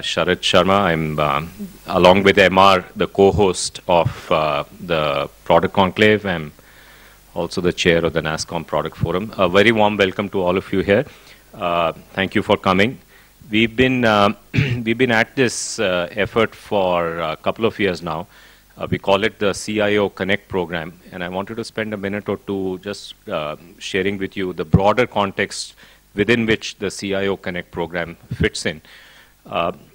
Sharad Sharma. I'm, along with MR, the co-host of the Product Conclave. I'm also the chair of the NASSCOM Product Forum. A very warm welcome to all of you here. Thank you for coming. We've been at this effort for a couple of years now. We call it the CIO Connect program, and I wanted to spend a minute or two just sharing with you the broader context within which the CIO Connect program fits in.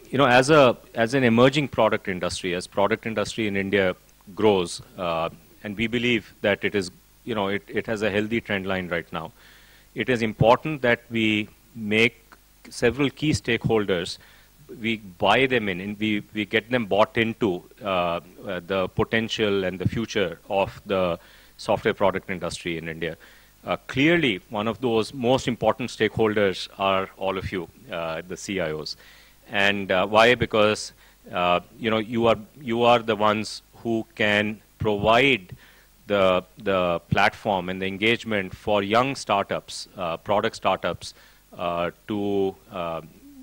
You know, as an emerging product industry, as product industry in India grows, and we believe that it is, you know, it has a healthy trend line right now. It is important that we make several key stakeholders, we buy them in, and we get them bought into the potential and the future of the software product industry in India. Clearly, one of those most important stakeholders are all of you, the CIOs. And why? Because you know, you are the ones who can provide the platform and the engagement for young startups, product startups, to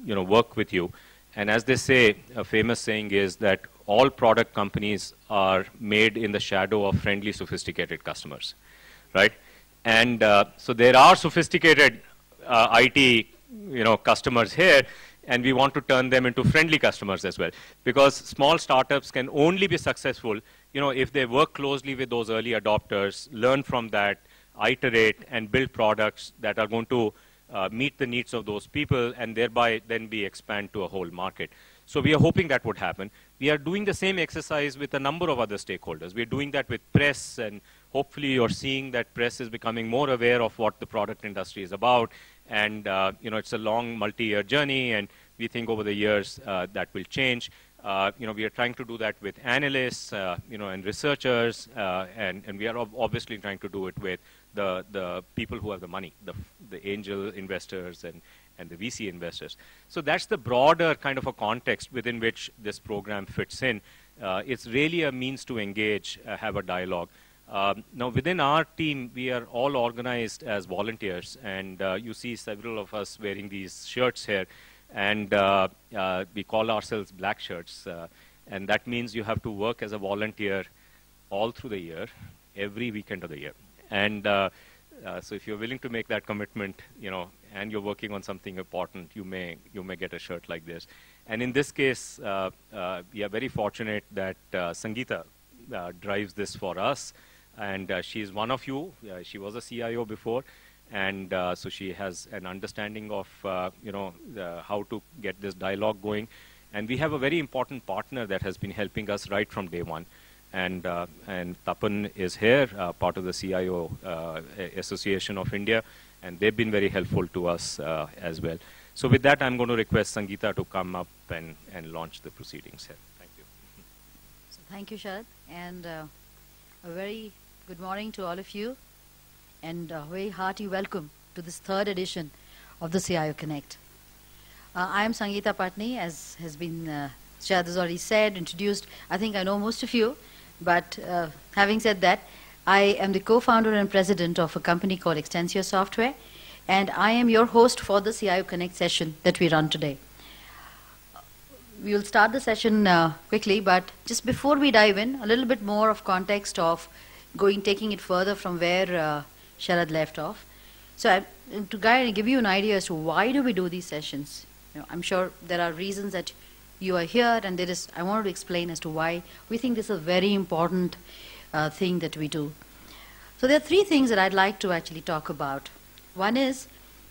you know, work with you. And as they say, a famous saying is that all product companies are made in the shadow of friendly, sophisticated customers, right? And so there are sophisticated IT, you know, customers here, and we want to turn them into friendly customers as well. Because small startups can only be successful, you know, if they work closely with those early adopters, learn from that, iterate, and build products that are going to meet the needs of those people, and thereby then be expand to a whole market. So we are hoping that would happen. We are doing the same exercise with a number of other stakeholders. We're doing that with press, and hopefully you're seeing that press is becoming more aware of what the product industry is about. And you know, it's a long multi-year journey, and we think over the years that will change. You know, we are trying to do that with analysts, you know, and researchers, and we are obviously trying to do it with the people who have the money, the angel investors and the VC investors. So that's the broader kind of a context within which this program fits in. It's really a means to engage, have a dialogue. Now, within our team, we are all organized as volunteers, and you see several of us wearing these shirts here, and we call ourselves black shirts, and that means you have to work as a volunteer all through the year, every weekend of the year. And so if you're willing to make that commitment, you know, and you're working on something important, you may get a shirt like this. And in this case, we are very fortunate that Sangeeta drives this for us, and she's one of you. She was a CIO before, and so she has an understanding of you know, how to get this dialogue going. And we have a very important partner that has been helping us right from day one. And Tapan is here, part of the CIO Association of India, and they've been very helpful to us as well. So with that, I'm going to request Sangeeta to come up and launch the proceedings here. Thank you. So thank you, Sharad, and a very good morning to all of you, and a very hearty welcome to this third edition of the CIO Connect. I am Sangeeta Patni, as has been Sharad has already said, introduced. I think I know most of you. But having said that, I am the co-founder and president of a company called Extensio Software, and I am your host for the CIO Connect session that we run today. We will start the session quickly, but just before we dive in, a little bit more of context of taking it further from where Sharad left off. So to give you an idea as to why do we do these sessions, you know, I'm sure there are reasons that you are here, and I wanted to explain as to why we think this is a very important thing that we do. So there are three things that I'd like to actually talk about. One is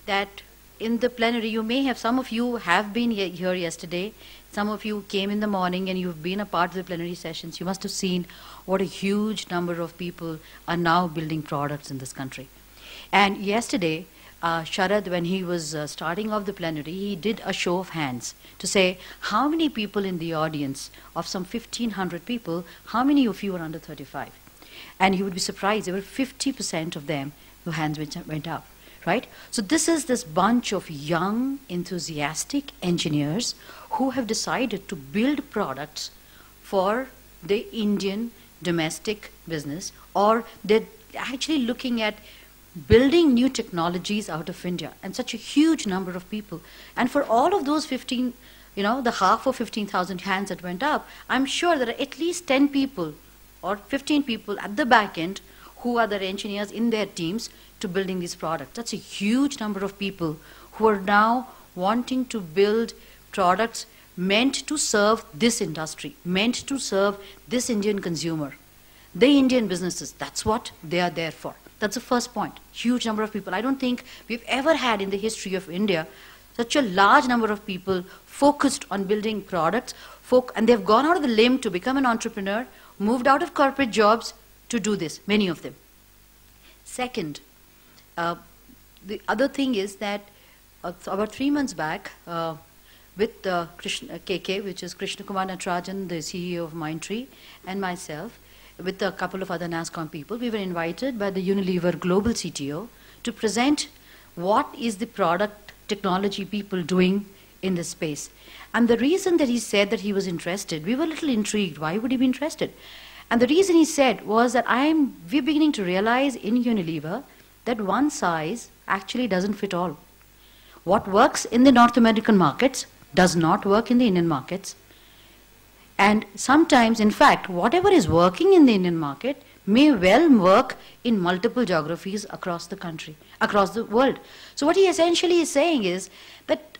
that in the plenary, some of you have been here yesterday, some of you came in the morning and you've been a part of the plenary sessions. You must have seen what a huge number of people are now building products in this country. And yesterday, Sharad, when he was starting off the plenary, he did a show of hands to say, how many people in the audience, of some 1,500 people, how many of you are under 35? And you would be surprised, there were 50% of them whose hands went up, right? So this is this bunch of young, enthusiastic engineers who have decided to build products for the Indian domestic business, or they're actually looking at building new technologies out of India, and such a huge number of people. And for all of those the half of 15,000 hands that went up, I'm sure there are at least 10 people or 15 people at the back end who are the engineers in their teams to building these products. That's a huge number of people who are now wanting to build products meant to serve this industry, meant to serve this Indian consumer, the Indian businesses. That's what they are there for. That's the first point. Huge number of people. I don't think we've ever had in the history of India such a large number of people focused on building products, and they've gone out of the limb to become an entrepreneur, moved out of corporate jobs to do this, many of them. Second, the other thing is that about 3 months back, with KK, which is Krishna Kumar Natarajan, the CEO of Mindtree, and myself, with a couple of other NASSCOM people, we were invited by the Unilever Global CTO to present what is the product technology people doing in this space. And the reason that he said that he was interested, we were a little intrigued. Why would he be interested? And the reason he said was that we're beginning to realize in Unilever that one size actually doesn't fit all. What works in the North American markets does not work in the Indian markets. And sometimes, in fact, whatever is working in the Indian market may well work in multiple geographies across the country, across the world. So what he essentially is saying is that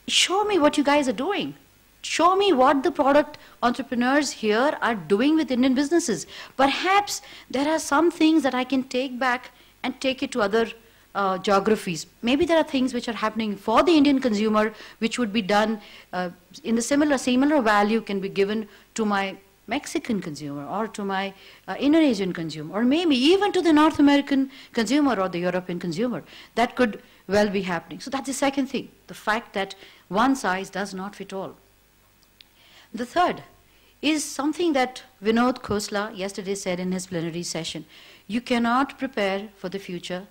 show me what you guys are doing. Show me what the product entrepreneurs here are doing with Indian businesses. Perhaps there are some things that I can take back and take it to other geographies. Maybe there are things which are happening for the Indian consumer which would be done in the similar value can be given to my Mexican consumer or to my Indonesian consumer, or maybe even to the North American consumer or the European consumer. That could well be happening. So that's the second thing, the fact that one size does not fit all. The third is something that Vinod Khosla yesterday said in his plenary session. You cannot prepare for the future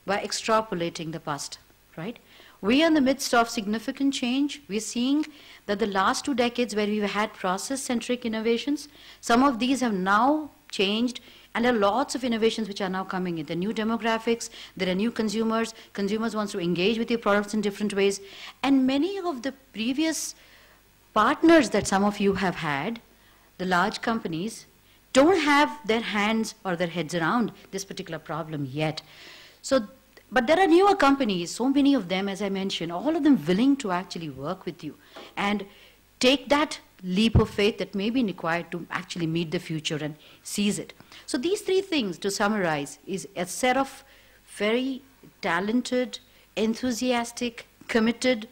by extrapolating the past, right? We are in the midst of significant change. We're seeing that the last 2 decades where we've had process-centric innovations, some of these have now changed, and there are lots of innovations which are now coming in. There are new demographics, there are new consumers want to engage with your products in different ways, and many of the previous partners that some of you have had, the large companies, don't have their hands or their heads around this particular problem yet. So, but there are newer companies, so many of them, as I mentioned, all of them willing to actually work with you and take that leap of faith that may be required to actually meet the future and seize it. So these 3 things, to summarize, is a set of very talented, enthusiastic, committed,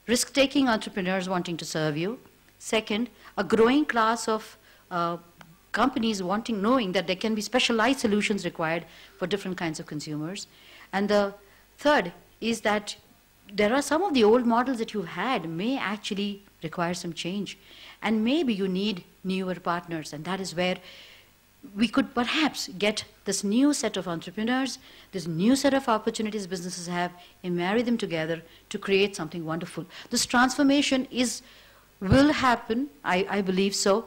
risk-taking entrepreneurs wanting to serve you. Second, a growing class of companies knowing that there can be specialized solutions required for different kinds of consumers. And the third is that there are some of the old models that you've had may actually require some change. And maybe you need newer partners, and that is where we could perhaps get this new set of entrepreneurs, this new set of opportunities businesses have, and marry them together to create something wonderful. This transformation will happen, I believe so.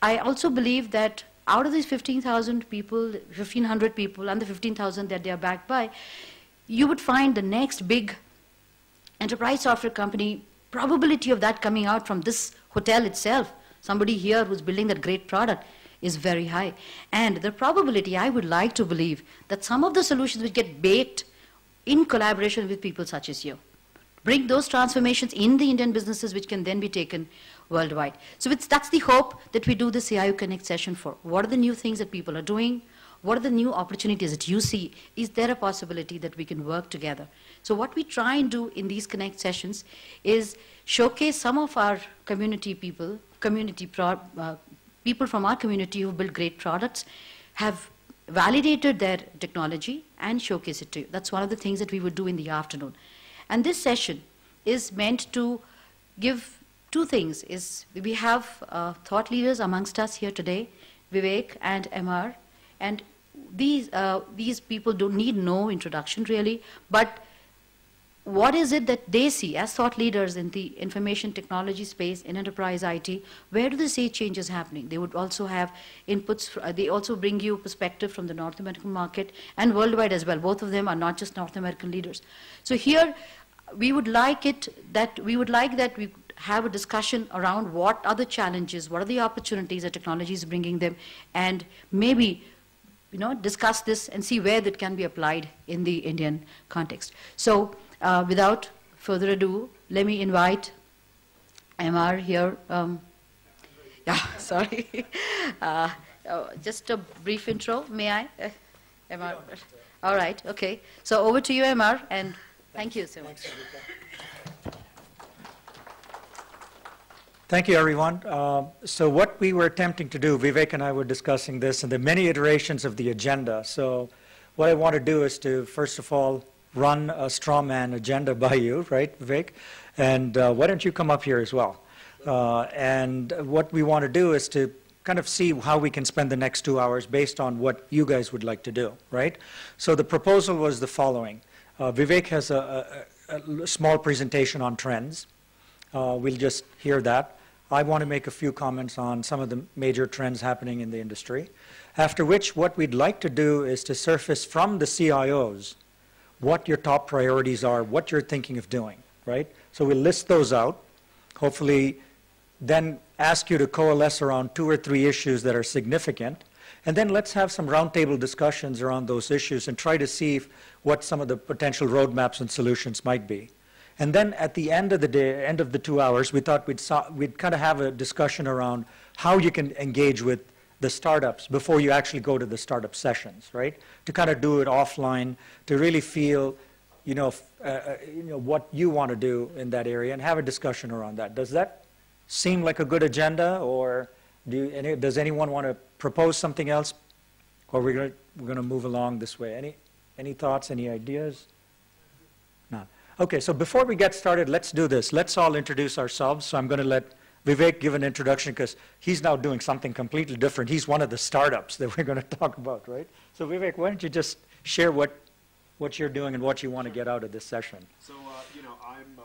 I also believe that out of these 15,000 people, 1,500 people, and the 15,000 that they are backed by, you would find the next big enterprise software company, probability of that coming out from this hotel itself, somebody here who's building that great product, is very high. And the probability, I would like to believe, that some of the solutions will get baked in collaboration with people such as you. Bring those transformations in the Indian businesses which can then be taken worldwide. So that's the hope that we do the CIO Connect session for. What are the new things that people are doing? What are the new opportunities that you see? Is there a possibility that we can work together? So what we try and do in these Connect sessions is showcase some of our community people, people from our community who build great products, have validated their technology and showcase it to you. That's one of the things that we would do in the afternoon. And this session is meant to give 2 things. We have thought leaders amongst us here today, Vivek and MR, and these people don't need no introduction really, but what is it that they see as thought leaders in the information technology space, in enterprise IT? Where do they see changes happening? They would also have inputs, they also bring you perspective from the North American market and worldwide as well. Both of them are not just North American leaders. So here, we would like that we have a discussion around what are the challenges, what are the opportunities that technology is bringing them, and maybe discuss this and see where that can be applied in the Indian context. So without further ado, let me invite MR here. Yeah, sorry. Just a brief intro, may I? MR. All right, okay. So over to you, MR, and thank you so much. Thank you, everyone. So what we were attempting to do, Vivek and I were discussing this, and the many iterations of the agenda. So what I want to do is to, first of all, run a straw man agenda by you, right, Vivek? And why don't you come up here as well? And what we want to do is to kind of see how we can spend the next 2 hours based on what you guys would like to do, right? So the proposal was the following. Vivek has a small presentation on trends. We'll just hear that. I want to make a few comments on some of the major trends happening in the industry. After which, what we'd like to do is to surface from the CIOs what your top priorities are, what you're thinking of doing, right? So we'll list those out, hopefully then ask you to coalesce around 2 or 3 issues that are significant, and then let's have some roundtable discussions around those issues and try to see what some of the potential roadmaps and solutions might be. And then at the end of the day, end of the 2 hours, we thought we'd kind of have a discussion around how you can engage with the startups before you actually go to the startup sessions, right? To kind of do it offline, to really feel, what you want to do in that area and have a discussion around that. Does that seem like a good agenda, or does anyone want to propose something else, or we're going to move along this way? Any thoughts? Any ideas? No. Okay, so before we get started, let's do this. Let's all introduce ourselves. So I'm going to let Vivek give an introduction because he's now doing something completely different. He's one of the startups that we're going to talk about, right? So Vivek, why don't you just share what you're doing and what you want to get out of this session? So, I'm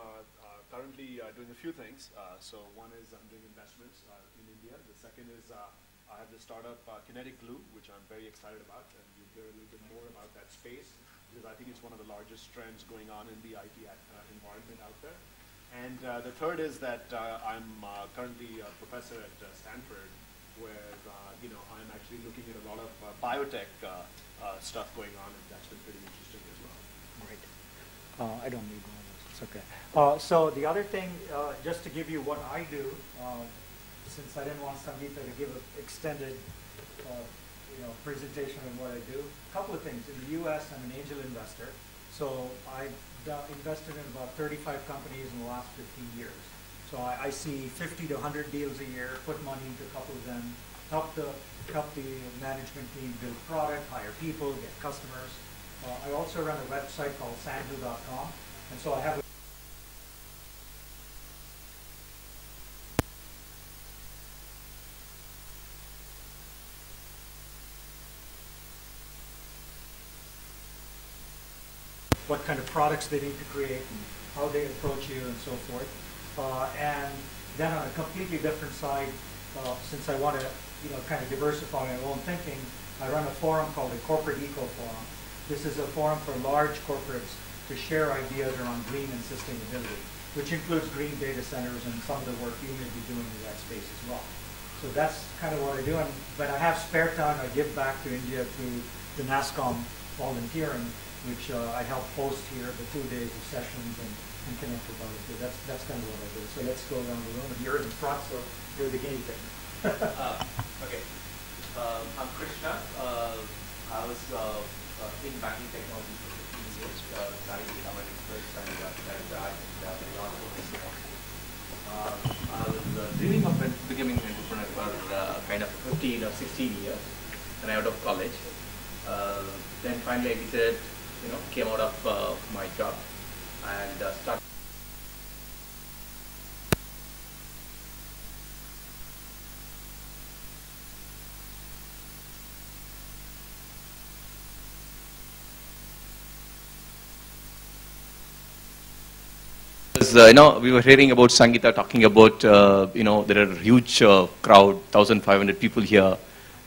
currently doing a few things. So one is I'm doing investments in India. The second is I have the startup Kinetic Glue, which I'm very excited about, and you'll hear a little bit more about that space, because I think it's one of the largest trends going on in the IT environment out there. And the third is that I'm currently a professor at Stanford, where I'm actually looking at a lot of biotech stuff going on, and that's been pretty interesting as well. Great. I don't need one of those. It's okay. So the other thing, just to give you what I do, since I didn't want Sangeeta to give an extended presentation on what I do. A couple of things. In the U.S., I'm an angel investor. So I've invested in about 35 companies in the last 15 years. So I see 50 to 100 deals a year, put money into a couple of them, help the management team build product, hire people, get customers. I also run a website called sandhu.com. And so I have what kind of products they need to create and how they approach you and so forth. And then on a completely different side, since I want to kind of diversify my own thinking, I run a forum called the Corporate Eco Forum. This is a forum for large corporates to share ideas around green and sustainability, which includes green data centers and some of the work you may be doing in that space as well. So that's kind of what I do. And when I have spare time, I give back to India through the NASSCOM volunteering, which I help host here, the 2 days of sessions and connect with others. That's kind of what I do. So let's go around the room. And you're in front, so you're the guinea pig. Okay. I'm Krishna. I was in banking technology for 15 years, studying the Government Express and I was dreaming of becoming an entrepreneur for kind of 15 or 16 years, and out of college. Then finally I decided, came out of my job and started. We were hearing about Sangeeta talking about, there are a huge crowd, 1,500 people here,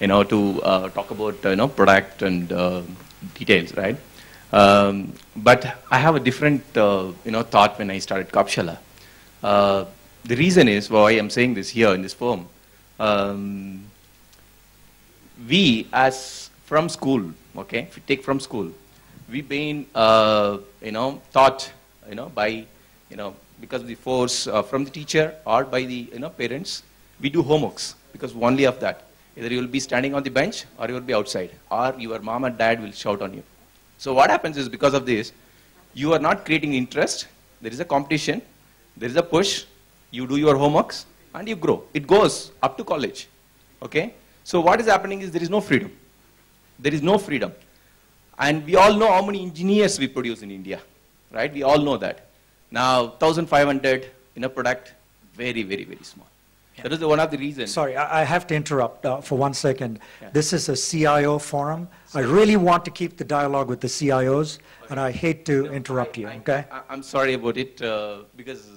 to talk about, product and details, right? But I have a different, thought when I started Kopshala. the reason is why I'm saying this here in this forum. We, as from school, okay, if you take from school, we've been, taught, by, because of the force from the teacher or by the, parents, we do homeworks because only of that. Either you will be standing on the bench or you will be outside, or your mom and dad will shout on you. So what happens is, because of this, you are not creating interest. There is a competition. There is a push. You do your homeworks and you grow. It goes up to college. Okay? So what is happening is there is no freedom. There is no freedom. And we all know how many engineers we produce in India. Right? We all know that. Now, 1,500 in a product, very, very, very small. Yeah. That is one of the reasons. Sorry, I have to interrupt for 1 second. Yeah. This is a CIO forum. I really want to keep the dialogue with the CIOs, and I hate to interrupt you, okay? I'm sorry about it, because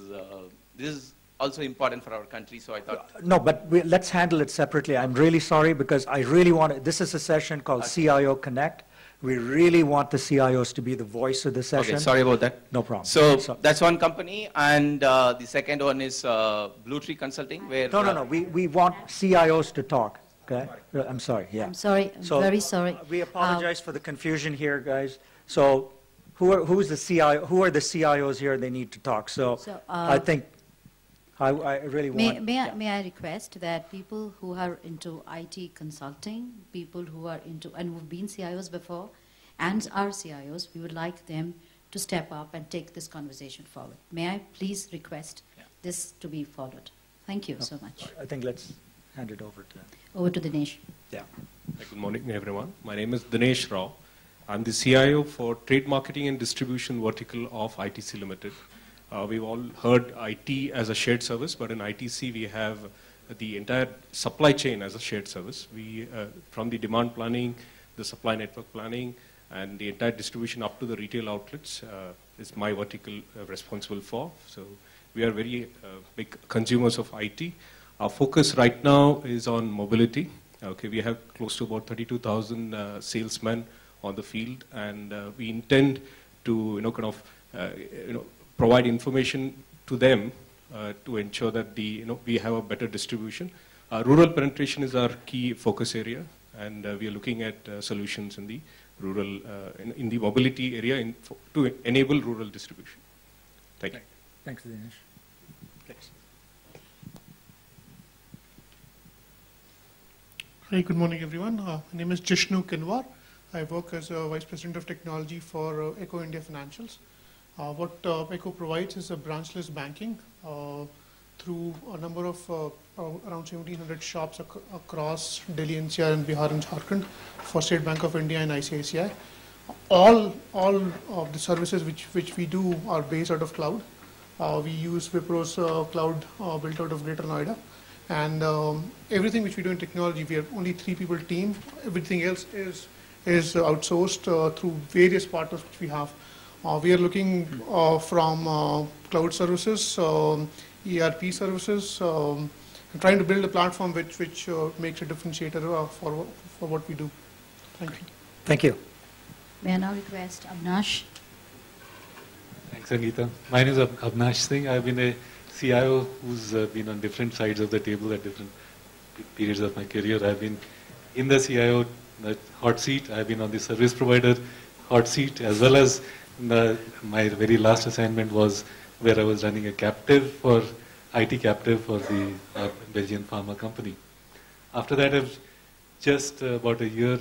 this is also important for our country, so I thought... No, but let's handle it separately. I'm really sorry, because I really want to... This is a session called CIO Connect. We really want the CIOs to be the voice of the session. Okay, sorry about that. No problem. So that's one company, and the second one is Blue Tree Consulting, where... No. We want CIOs to talk, okay? I'm sorry, yeah. I'm sorry, I'm very sorry. We apologize for the confusion here, guys. So who are the CIOs here? They need to talk. So I think I really want... May I request that people who are into IT consulting, people who are into, and who've been CIOs before, and are CIOs, we would like them to step up and take this conversation forward. May I please request this to be followed? Thank you so much. I think let's hand it over to... Over to Dinesh. Yeah. Good morning, everyone. My name is Dinesh Rao. I'm the CIO for Trade Marketing and Distribution Vertical of ITC Limited. We've all heard IT as a shared service, but in ITC we have the entire supply chain as a shared service. We, from the demand planning, the supply network planning, and the entire distribution up to the retail outlets is my vertical responsible for. So we are very big consumers of IT. Our focus right now is on mobility. Okay, we have close to about 32,000 salesmen on the field, and we intend to provide information to them to ensure that we have a better distribution. Rural penetration is our key focus area, and we are looking at solutions in the rural, in the mobility area to enable rural distribution. Thank you. Thanks, Dinesh. Please. Hi, good morning, everyone. My name is Jishnu Kinwar. I work as a Vice President of Technology for Echo India Financials. What Echo provides is a branchless banking through a number of around 1,700 shops across Delhi, NCR, and Bihar and Jharkhand for State Bank of India and ICICI. All of the services which we do are based out of cloud. We use Wipro's cloud built out of Greater Noida. And everything which we do in technology, we are only 3-people team. Everything else is outsourced through various partners which we have. We are looking from cloud services, ERP services, and trying to build a platform which makes a differentiator for what we do. Thank you. Thank you. May I now request Avinash? Thanks, Sangeeta. My name is Avinash Singh. I've been a CIO who's been on different sides of the table at different periods of my career. I've been in the CIO hot seat. I've been on the service provider hot seat, as well as my very last assignment was where I was running a captive for IT captive for the Belgian pharma company. After that, I've just about a year,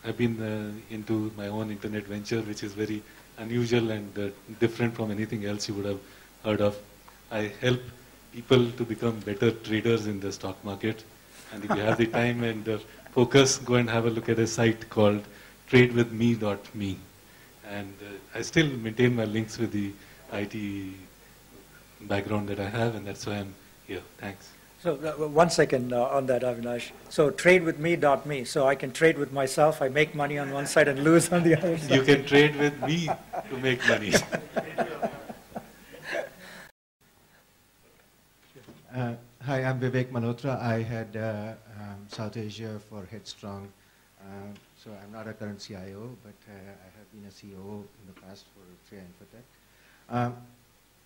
I've been into my own internet venture, which is very unusual and different from anything else you would have heard of. I help people to become better traders in the stock market. And if you have the time and focus, go and have a look at a site called tradewithme.me. And I still maintain my links with the IT background that I have, and that's why I'm here. Thanks. So 1 second on that, Avinash. So tradewithme.me. So I can trade with myself. I make money on one side and lose on the other side. You can trade with me to make money. Hi, I'm Vivek Malhotra. I had South Asia for Headstrong. So I'm not a current CIO, but I have been a CEO in the past for Shreya Infotech.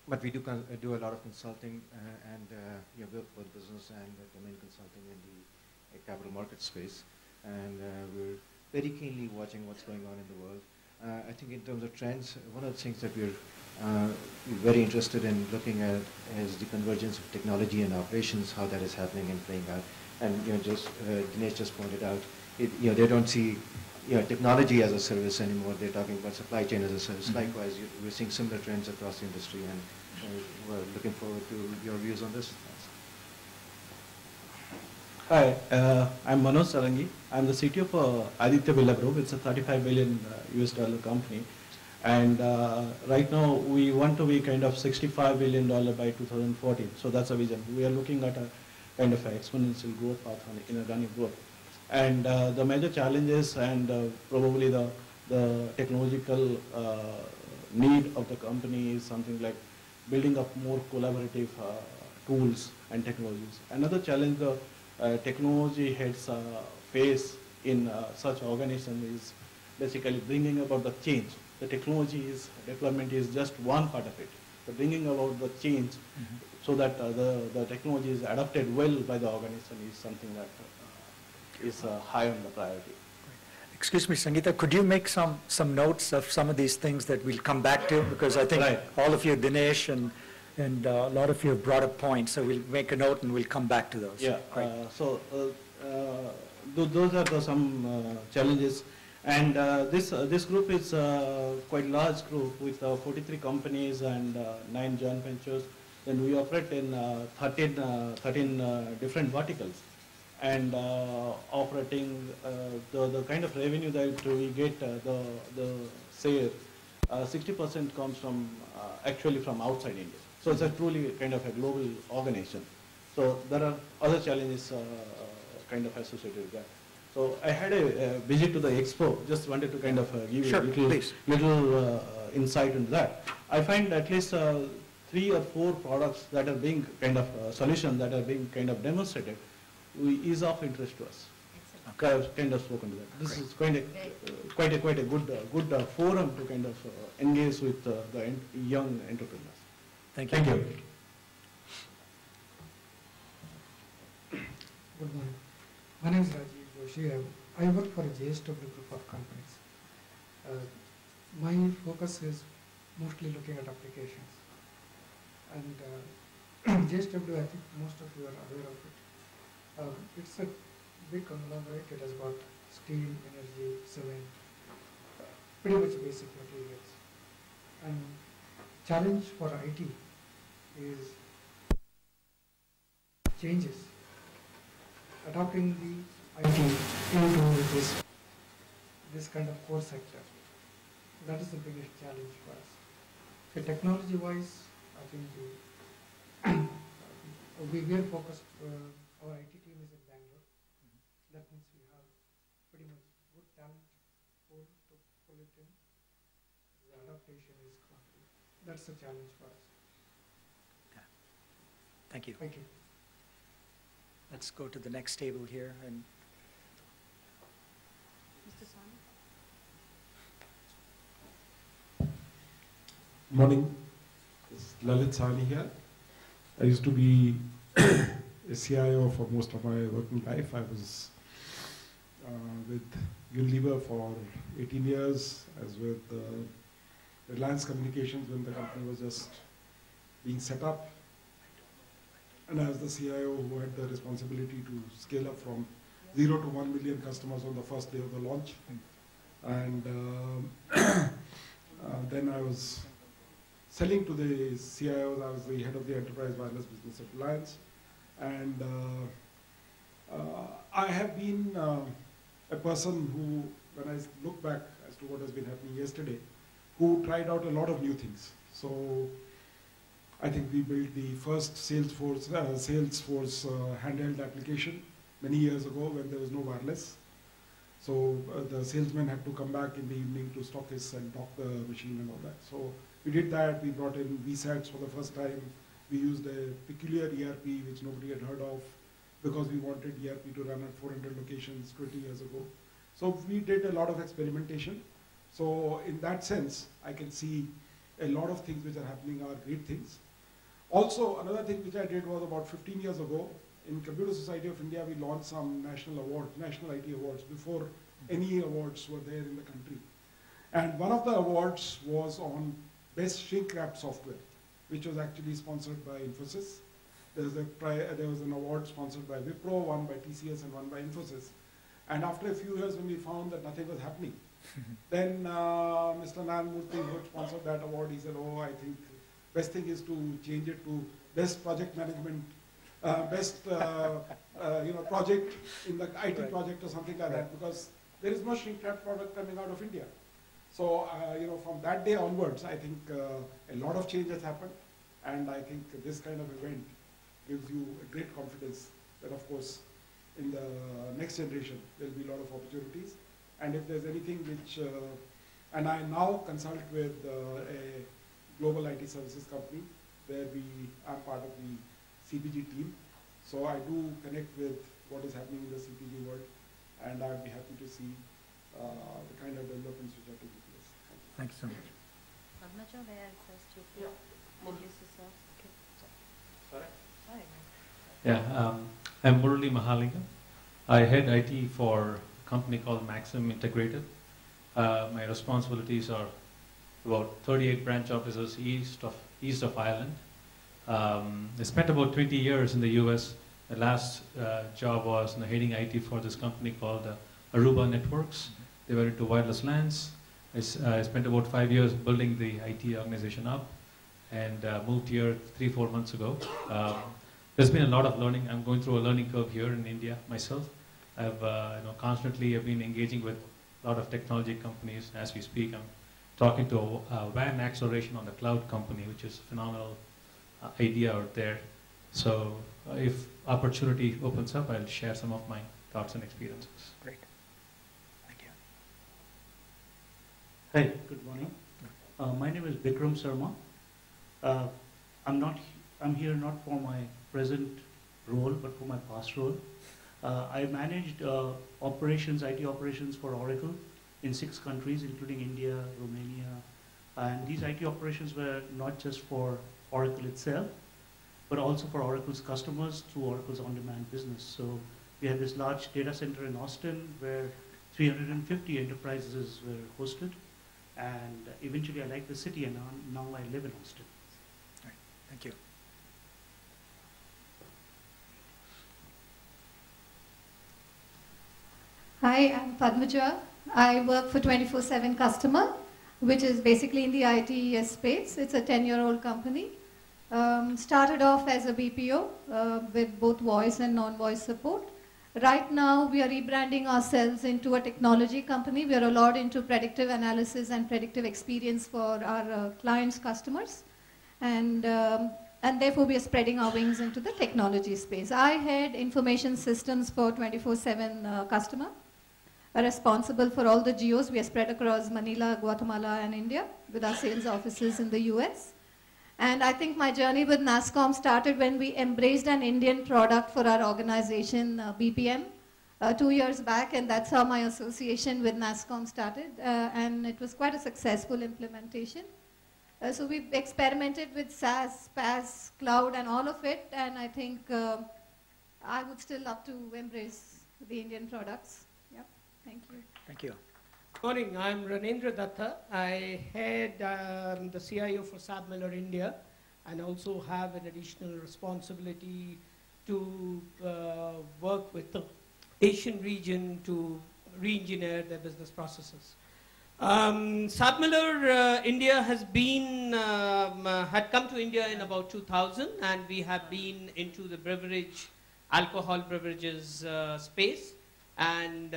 but we do a lot of consulting and both business and domain consulting in the capital market space. And we're very keenly watching what's going on in the world. I think in terms of trends, one of the things that we're very interested in looking at is the convergence of technology and operations, how that is happening and playing out. And Dinesh just pointed out, they don't see technology as a service anymore. They're talking about supply chain as a service. Mm-hmm. Likewise, we're seeing similar trends across the industry, and we're looking forward to your views on this. Hi, I'm Manoj Sarangi. I'm the CTO for Aditya Birla Group. It's a $35 billion US company. And right now, we want to be kind of $65 billion by 2014. So that's a vision. We are looking at a kind of an exponential growth path in organic growth. And the major challenges and probably the technological need of the company is something like building up more collaborative tools and technologies. Another challenge the technology heads face in such organization is basically bringing about the change. The technology deployment is just one part of it. The bringing about the change so that the technology is adopted well by the organization is something that is high on the priority. Excuse me, Sangeeta, could you make some notes of some of these things that we'll come back to? Because I think all of you, Dinesh, and a lot of you have brought up points, so we'll make a note and we'll come back to those. Yeah, those are some challenges. And this group is quite large group with 43 companies and 9 joint ventures. And we operate in 13 different verticals. And operating the kind of revenue that we get, the share, 60% comes from actually from outside India. So it's a truly kind of a global organization. So there are other challenges kind of associated with that. So I had a visit to the expo. Just wanted to kind of give you a little insight into that. I find at least 3 or 4 products that are being kind of solutions that are being kind of demonstrated is of interest to us. Okay. I've kind of spoken to that. This is quite a good forum to kind of engage with the young entrepreneurs. Thank you. Thank you. Good morning. My name is Rajiv Joshi. I work for a JSW group of companies. My focus is mostly looking at applications. And JSW, I think most of you are aware of it. It's a big conglomerate. It has got steel, energy, cement, pretty much basic materials. And challenge for IT is changes. Adopting the IT into this kind of core sector. That is the biggest challenge for us. So technology-wise, I think we are focused. Our IT team is in Bangalore. That means we have pretty much good talent pool to pull it in. The adaptation is complete. That's the challenge for us. Yeah. Thank you. Thank you. Let's go to the next table here. And Mr. Sani. Good morning. It's Lalit Sani here. I used to be a CIO for most of my working life. I was with Unilever for 18 years, as with Reliance Communications when the company was just being set up. And I was the CIO who had the responsibility to scale up from 0 to 1 million customers on the first day of the launch. And then I was selling to the CIOs. I was the head of the Enterprise Wireless Business at Reliance. And I have been a person who, when I look back as to what has been happening yesterday, who tried out a lot of new things. So I think we built the first Salesforce handheld application many years ago when there was no wireless. So the salesman had to come back in the evening to stockists and dock the machine and all that. So we did that. We brought in VSATs for the first time. We used a peculiar ERP which nobody had heard of because we wanted ERP to run at 400 locations 20 years ago. So we did a lot of experimentation. So in that sense, I can see a lot of things which are happening are great things. Also, another thing which I did was about 15 years ago, in Computer Society of India, we launched some national awards, national IT awards, before any awards were there in the country. And one of the awards was on best shrink wrap software, which was actually sponsored by Infosys. There was an award sponsored by Wipro, one by TCS, and one by Infosys. And after a few years, when we found that nothing was happening, then Mr. Nayan Murthy, who had sponsored that award, he said, oh, I think best thing is to change it to best project management, best project in the IT project or something like that, because there is no shrink wrap product coming out of India. So, from that day onwards, I think a lot of change has happened, and I think this kind of event gives you a great confidence that, of course, in the next generation, there will be a lot of opportunities. And if there's anything which, and I now consult with a global IT services company, where I'm part of the CPG team. So I do connect with what is happening in the CPG world, and I'd be happy to see the kind of developments which are taking place. Thank you so much. Padmaja, may I request you to introduce yourself? Okay. Sorry. Yeah, I'm Murali Mahalingam. I head IT for a company called Maxim Integrated. My responsibilities are about 38 branch offices east of Ireland. I spent about 20 years in the US. The last job was heading IT for this company called Aruba Networks. They were into wireless LANs. I spent about 5 years building the IT organization up, and moved here 3-4 months ago. There's been a lot of learning. I'm going through a learning curve here in India myself. I've constantly been engaging with a lot of technology companies as we speak. I'm talking to a WAN acceleration on the cloud company, which is a phenomenal idea out there. So if opportunity opens up, I'll share some of my thoughts and experiences. Great. Thank you. Hi, good morning. My name is Bikram Sharma. I'm here not for my present role, but for my past role. I managed IT operations for Oracle in 6 countries, including India, Romania. And these IT operations were not just for Oracle itself, but also for Oracle's customers through Oracle's on-demand business. So we had this large data center in Austin where 350 enterprises were hosted. And eventually I liked the city, and now I live in Austin. All right. Thank you. Hi, I'm Padmaja. I work for 24/7 Customer, which is basically in the ITES space. It's a 10-year-old company. Started off as a BPO with both voice and non-voice support. Right now, we are rebranding ourselves into a technology company. We are a lot into predictive analysis and predictive experience for our clients' customers. And therefore, we are spreading our wings into the technology space. I head information systems for 24/7 Customer. Are responsible for all the geos. We are spread across Manila, Guatemala, and India with our sales offices in the US. And I think my journey with NASSCOM started when we embraced an Indian product for our organization, BPM, 2 years back, and that's how my association with NASSCOM started. And it was quite a successful implementation. So we've experimented with SaaS, PaaS, cloud, and all of it, and I think I would still love to embrace the Indian products. Yep. Thank you. Thank you. Good morning, I'm Ranendra Datta. I head the CIO for SAP Miller India, and also have an additional responsibility to work with the Asian region to re-engineer their business processes. SAP Miller India has been, had come to India in about 2000, and we have been into the beverage, alcohol beverages space. And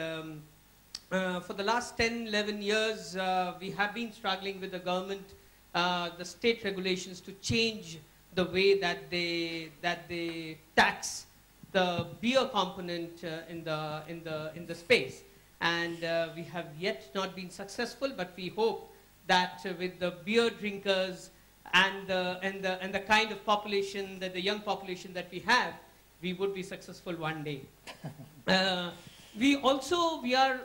for the last 10, 11 years, we have been struggling with the government, the state regulations to change the way that they tax the beer component in the space. And we have yet not been successful, but we hope that with the beer drinkers and the kind of population, the young population that we have, we would be successful one day. We are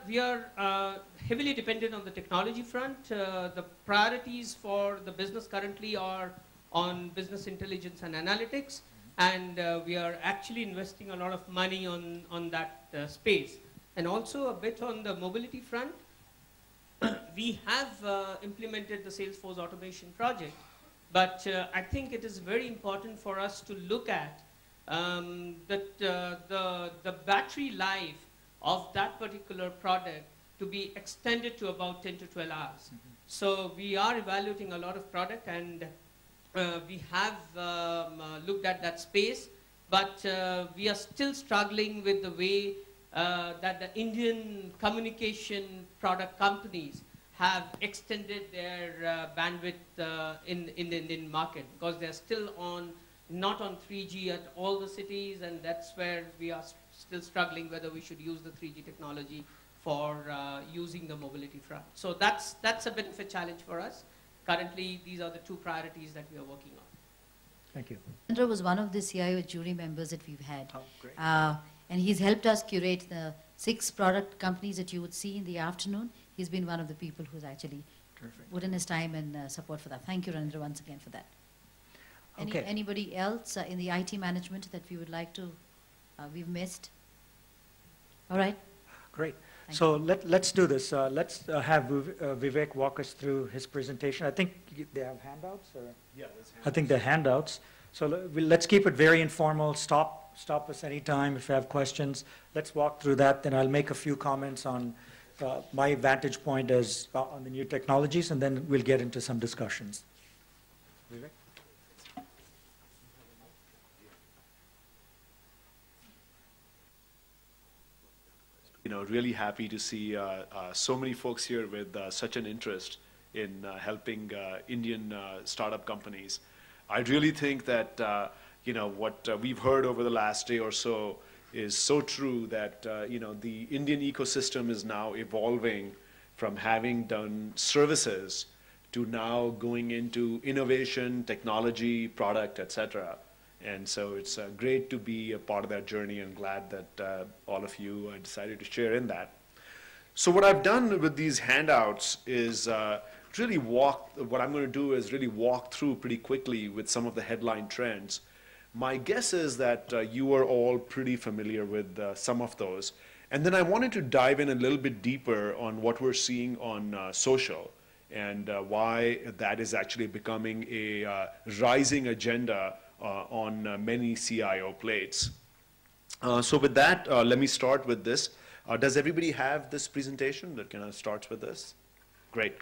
heavily dependent on the technology front. The priorities for the business currently are on business intelligence and analytics, and we are actually investing a lot of money on that space. And also a bit on the mobility front. We have implemented the Salesforce automation project, but I think it is very important for us to look at that the battery life of that particular product to be extended to about 10 to 12 hours. So we are evaluating a lot of product, and we have looked at that space, but we are still struggling with the way that the Indian communication product companies have extended their bandwidth in the Indian market, because they're still not on 3G at all the cities, and that's where we are still struggling whether we should use the 3G technology for using the mobility front. So that's a bit of a challenge for us. Currently, these are the two priorities that we are working on. Thank you. Chandra was one of the CIO jury members that we've had. Oh, great. And he's helped us curate the 6 product companies that you would see in the afternoon. He's been one of the people who's actually put in his time and support for that. Thank you, Ranindra, once again for that. Okay. Anybody else in the IT management that we would like to, we've missed? All right. Great. So let's do this. Let's have Vivek walk us through his presentation. I think they have handouts? Or? Yeah, there's handouts. I think they're handouts. So let's keep it very informal. Stop us anytime if you have questions. Let's walk through that. Then I'll make a few comments on my vantage point as on the new technologies, and then we'll get into some discussions. Vivek? Really happy to see so many folks here with such an interest in helping Indian startup companies. I really think that what we've heard over the last day or so is so true that the Indian ecosystem is now evolving from having done services to now going into innovation, technology, product, etc. And so it's great to be a part of that journey, and glad that all of you decided to share in that. So what I've done with these handouts is really what I'm going to do is really walk through pretty quickly with some of the headline trends. My guess is that you are all pretty familiar with some of those. And then I wanted to dive in a little bit deeper on what we're seeing on social, and why that is actually becoming a rising agenda on many CIO plates. So with that, let me start with this. Does everybody have this presentation that kind of starts with this? Great.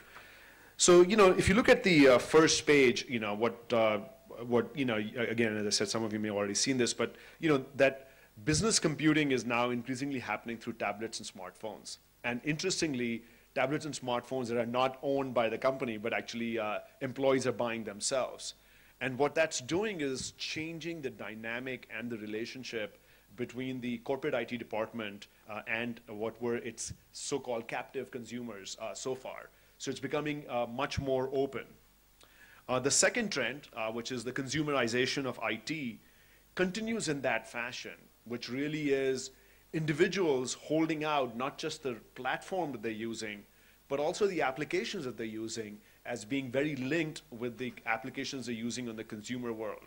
So, if you look at the first page, again, as I said, some of you may have already seen this, but, that business computing is now increasingly happening through tablets and smartphones. And interestingly, tablets and smartphones that are not owned by the company, but actually employees are buying themselves. And what that's doing is changing the dynamic and the relationship between the corporate IT department and what were its so-called captive consumers so far. So it's becoming much more open. The second trend, which is the consumerization of IT, continues in that fashion, which really is individuals holding out not just the platform that they're using, but also the applications that they're using as being very linked with the applications they're using on the consumer world.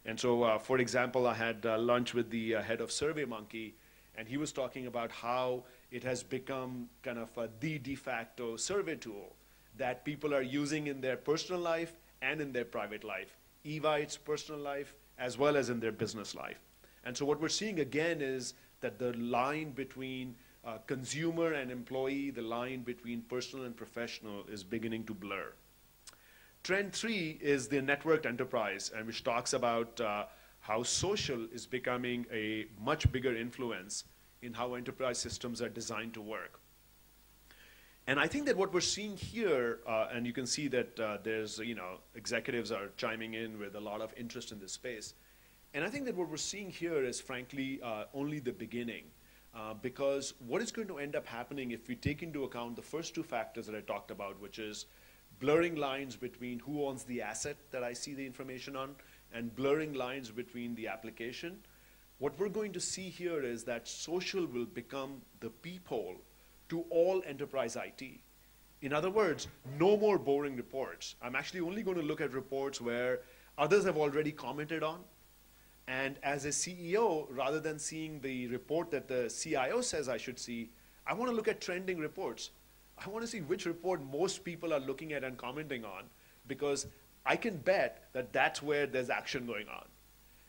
And so, for example, I had lunch with the head of SurveyMonkey, and he was talking about how it has become kind of the de facto survey tool that people are using in their personal life and in their private life, Evites' personal life, as well as in their business life. And so what we're seeing again is that the line between consumer and employee, the line between personal and professional is beginning to blur. Trend 3 is the networked enterprise, and which talks about how social is becoming a much bigger influence in how enterprise systems are designed to work. And I think that what we're seeing here, and you can see that there's, executives are chiming in with a lot of interest in this space. And I think that what we're seeing here is frankly only the beginning. Because what is going to end up happening if we take into account the first two factors that I talked about, which is blurring lines between who owns the asset that I see the information on, and blurring lines between the application. What we're going to see here is that social will become the peephole to all enterprise IT. In other words, no more boring reports. I'm actually only going to look at reports where others have already commented on. And as a CEO, rather than seeing the report that the CIO says I should see, I want to look at trending reports. I want to see which report most people are looking at and commenting on, because I can bet that that's where there's action going on.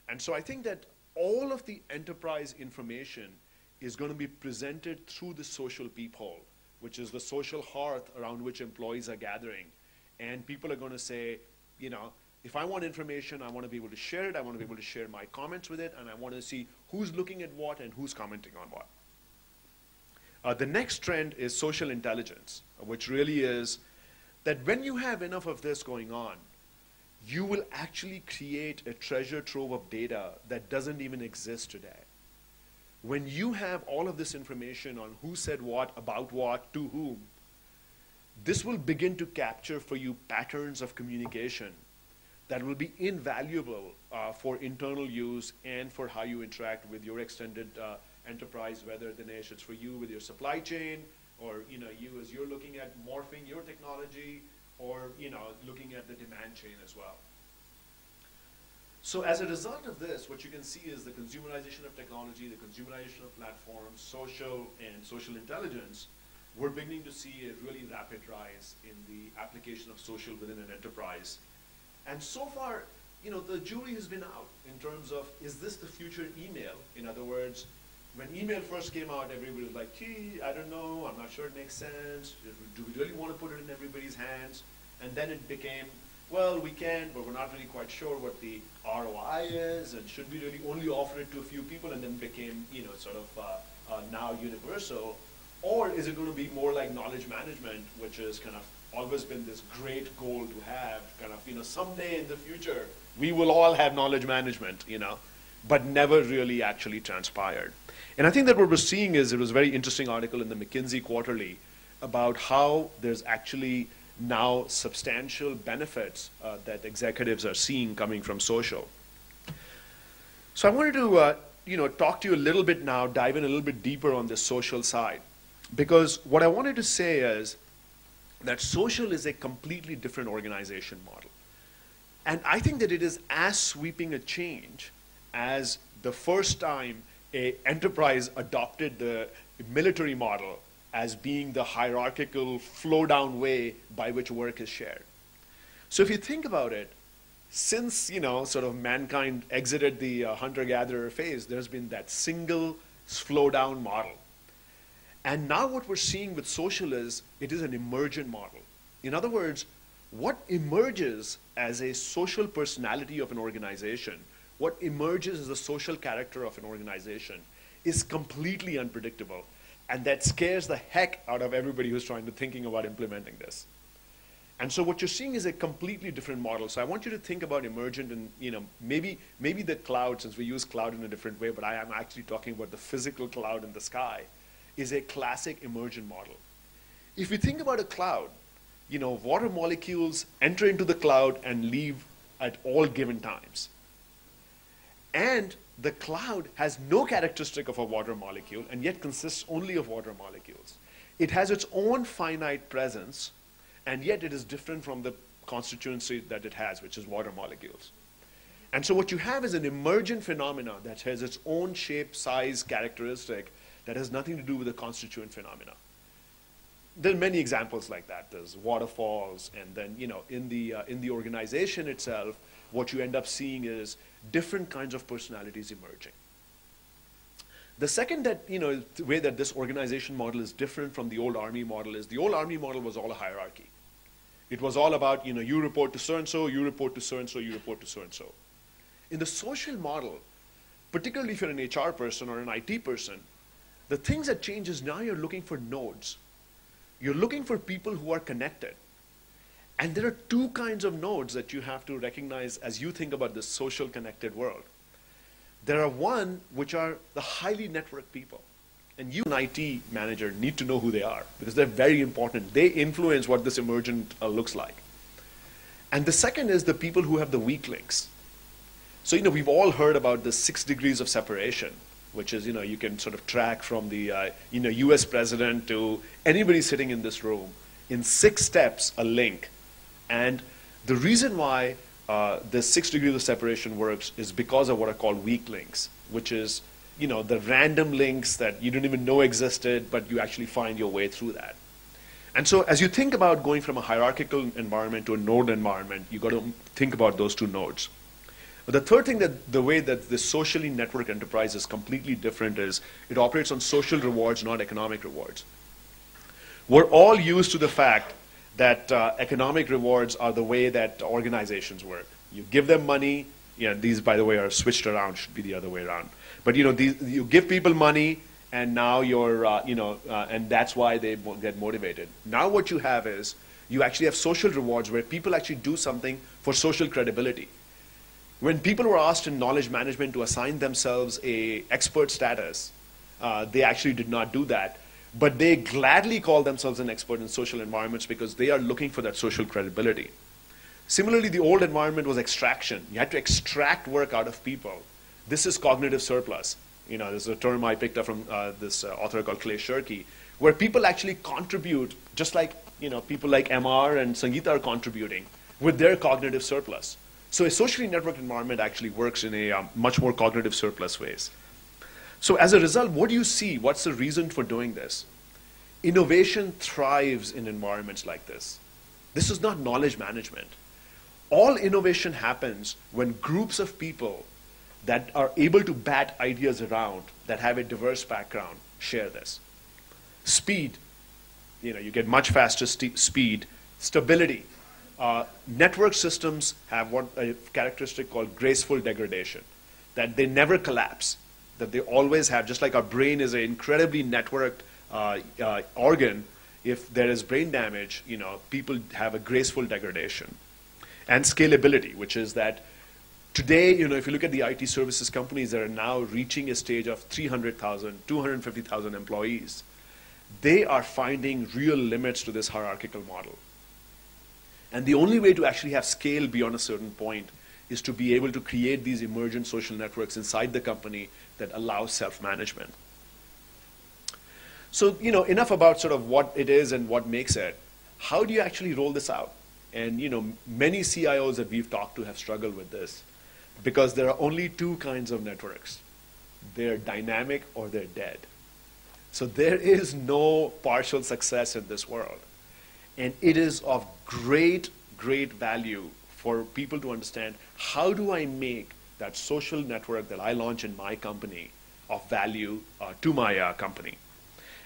And so I think that all of the enterprise information is going to be presented through the social peephole, which is the social hearth around which employees are gathering. And people are going to say, you know, if I want information, I want to be able to share it, I want to be able to share my comments with it, and I want to see who's looking at what and who's commenting on what. The next trend is social intelligence, which really is that when you have enough of this going on, you will actually create a treasure trove of data that doesn't even exist today. When you have all of this information on who said what, about what, to whom, this will begin to capture for you patterns of communication that will be invaluable for internal use and for how you interact with your extended enterprise, whether, Dinesh, it's for you with your supply chain, or you as you're looking at morphing your technology, or looking at the demand chain as well. So as a result of this, what you can see is the consumerization of technology, the consumerization of platforms, social and social intelligence. We're beginning to see a really rapid rise in the application of social within an enterprise. And so far, the jury has been out in terms of, is this the future email? In other words, when email first came out, everybody was like, gee, I don't know, I'm not sure it makes sense. Do we really want to put it in everybody's hands? And then it became, well, we can, but we're not really quite sure what the ROI is, and should we really only offer it to a few people, and then became, sort of now universal? Or is it going to be more like knowledge management, which has kind of always been this great goal to have, kind of, someday in the future, we will all have knowledge management, but never really actually transpired. And I think that what we're seeing is, it was a very interesting article in the McKinsey Quarterly about how there's actually now substantial benefits that executives are seeing coming from social. So I wanted to talk to you a little bit now, dive in a little bit deeper on the social side. Because what I wanted to say is that social is a completely different organization model. And I think that it is as sweeping a change as the first time an enterprise adopted the military model as being the hierarchical flow-down way by which work is shared. So if you think about it, since sort of mankind exited the hunter-gatherer phase, there's been that single flow-down model. And now what we're seeing with social is, it is an emergent model. In other words, what emerges as a social personality of an organization, what emerges as a social character of an organization, is completely unpredictable. And that scares the heck out of everybody who's thinking about implementing this. And so what you're seeing is a completely different model. So I want you to think about emergent, and maybe the cloud, since we use cloud in a different way, but I am actually talking about the physical cloud in the sky, is a classic emergent model. If you think about a cloud, water molecules enter into the cloud and leave at all given times. And the cloud has no characteristic of a water molecule, and yet consists only of water molecules. It has its own finite presence, and yet it is different from the constituency that it has, which is water molecules. And so what you have is an emergent phenomena that has its own shape, size, characteristic, that has nothing to do with the constituent phenomena. There are many examples like that. There's waterfalls, and then in the organization itself, what you end up seeing is different kinds of personalities emerging. The second way that this organization model is different from the old army model is, the old army model was all a hierarchy. It was all about, you report to so-and-so, you report to so-and-so, you report to so-and-so. In the social model, particularly if you're an HR person or an IT person, the things that change is now you're looking for nodes. You're looking for people who are connected. And there are two kinds of nodes that you have to recognize as you think about this social connected world. There are one which are the highly networked people. And you, an IT manager, need to know who they are, because they're very important. They influence what this emergent looks like. And the second is the people who have the weak links. So we've all heard about the 6 degrees of separation, which is, you can sort of track from the, US president to anybody sitting in this room, in 6 steps, a link. And the reason why the 6 degrees of separation works is because of what are called weak links, which is, the random links that you didn't even know existed, but you actually find your way through that. And so as you think about going from a hierarchical environment to a node environment, you've got to think about those 2 nodes. But the third thing, that the way that the socially networked enterprise is completely different is it operates on social rewards, not economic rewards. We're all used to the fact that economic rewards are the way that organizations work. You give them money. These, by the way, are switched around, should be the other way around. But you give people money, and now you're, and that's why they get motivated. Now what you have is, you actually have social rewards where people actually do something for social credibility. When people were asked in knowledge management to assign themselves a expert status, they actually did not do that. But they gladly call themselves an expert in social environments because they are looking for that social credibility. Similarly, the old environment was extraction. You had to extract work out of people. This is cognitive surplus. This is a term I picked up from this author called Clay Shirky, where people actually contribute, just like people like MR and Sangeeta are contributing with their cognitive surplus. So a socially networked environment actually works in a much more cognitive surplus ways. So as a result, what do you see? What's the reason for doing this? Innovation thrives in environments like this. This is not knowledge management. All innovation happens when groups of people that are able to bat ideas around, that have a diverse background, share this. Speed, you get much faster speed. Stability. Network systems have a characteristic called graceful degradation, that they never collapse, that they always have, just like our brain is an incredibly networked organ. If there is brain damage, people have a graceful degradation. And scalability, which is that today, if you look at the IT services companies that are now reaching a stage of 300,000, 250,000 employees, they are finding real limits to this hierarchical model. And the only way to actually have scale beyond a certain point is to be able to create these emergent social networks inside the company that allow self-management. So, enough about sort of what it is and what makes it. How do you actually roll this out? And, many CIOs that we've talked to have struggled with this because there are only 2 kinds of networks. They're dynamic or they're dead. So there is no partial success in this world. And it is of great, great value for people to understand, how do I make that social network that I launch in my company of value to my company?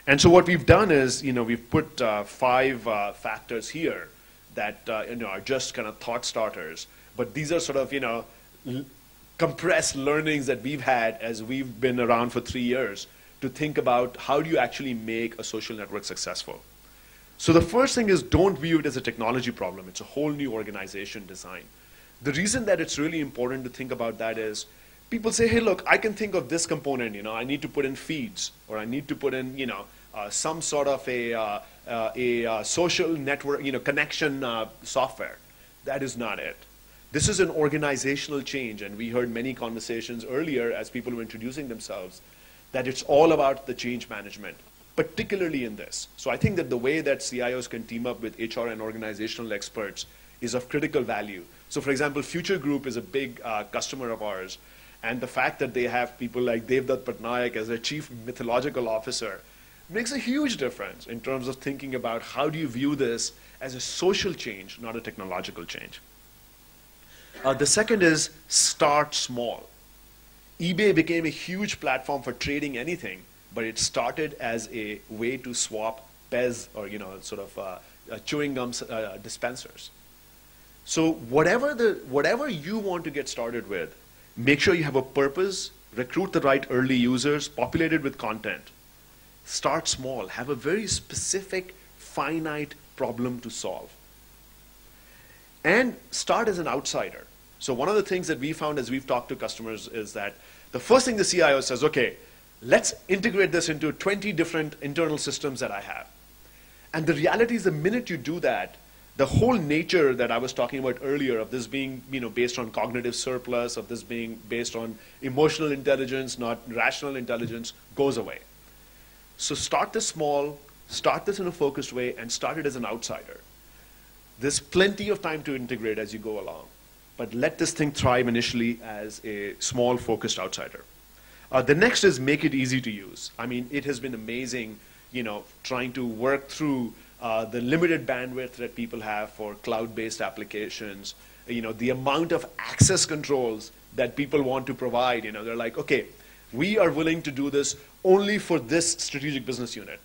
And so what we've done is, we've put 5 factors here that are just kind of thought starters. But these are sort of, compressed learnings that we've had as we've been around for 3 years to think about how do you actually make a social network successful. So the first thing is, don't view it as a technology problem. It's a whole new organization design. The reason that it's really important to think about that is, people say, hey, look, I can think of this component, I need to put in feeds, or I need to put in, some sort of a social network, connection software. That is not it. This is an organizational change, and we heard many conversations earlier as people were introducing themselves, that it's all about the change management, particularly in this. So I think that the way that CIOs can team up with HR and organizational experts is of critical value. So for example, Future Group is a big customer of ours, and the fact that they have people like Devdutt Patnaik as their chief mythological officer makes a huge difference in terms of thinking about how do you view this as a social change, not a technological change. The second is, start small. eBay became a huge platform for trading anything, but it started as a way to swap Pez or chewing gum dispensers. So whatever you want to get started with, make sure you have a purpose, recruit the right early users, populate it with content. Start small. Have a very specific, finite problem to solve. And start as an outsider. So one of the things that we found as we've talked to customers is that the first thing the CIO says, okay, let's integrate this into 20 different internal systems that I have. And the reality is, the minute you do that, the whole nature that I was talking about earlier of this being, based on cognitive surplus, of this being based on emotional intelligence, not rational intelligence, goes away. So start this small, start this in a focused way, and start it as an outsider. There's plenty of time to integrate as you go along, but let this thing thrive initially as a small, focused outsider. The next is make it easy to use. I mean, it has been amazing, trying to work through the limited bandwidth that people have for cloud-based applications, the amount of access controls that people want to provide. They're like, okay, we are willing to do this only for this strategic business unit.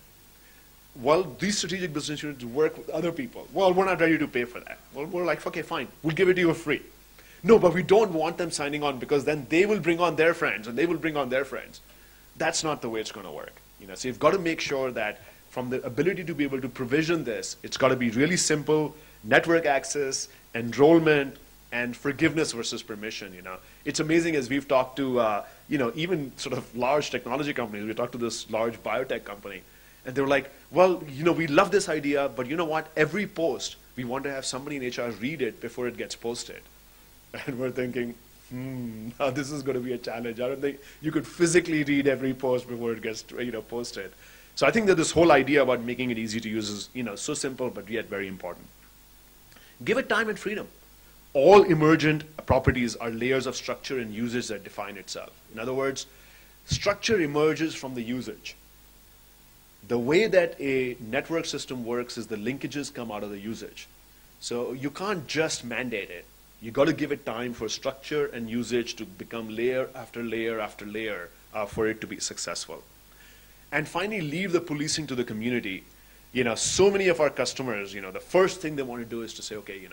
Well, these strategic business units work with other people. Well, we're not ready to pay for that. Well, we're like, okay, fine, we'll give it to you for free. No, but we don't want them signing on because then they will bring on their friends and they will bring on their friends. That's not the way it's going to work. So you've got to make sure that from the ability to be able to provision this, it's got to be really simple, network access, enrollment, and forgiveness versus permission. It's amazing as we've talked to, even sort of large technology companies. We talked to this large biotech company, and they were like, well, we love this idea, but you know what? Every post, we want to have somebody in HR read it before it gets posted. And we're thinking, now this is going to be a challenge. I don't think you could physically read every post before it gets, posted. So I think that this whole idea about making it easy to use is, so simple, but yet very important. Give it time and freedom. All emergent properties are layers of structure and usage that define itself. In other words, structure emerges from the usage. The way that a network system works is the linkages come out of the usage. So you can't just mandate it. You got to give it time for structure and usage to become layer after layer after layer for it to be successful. And finally, leave the policing to the community. So many of our customers, the first thing they want to do is to say, okay,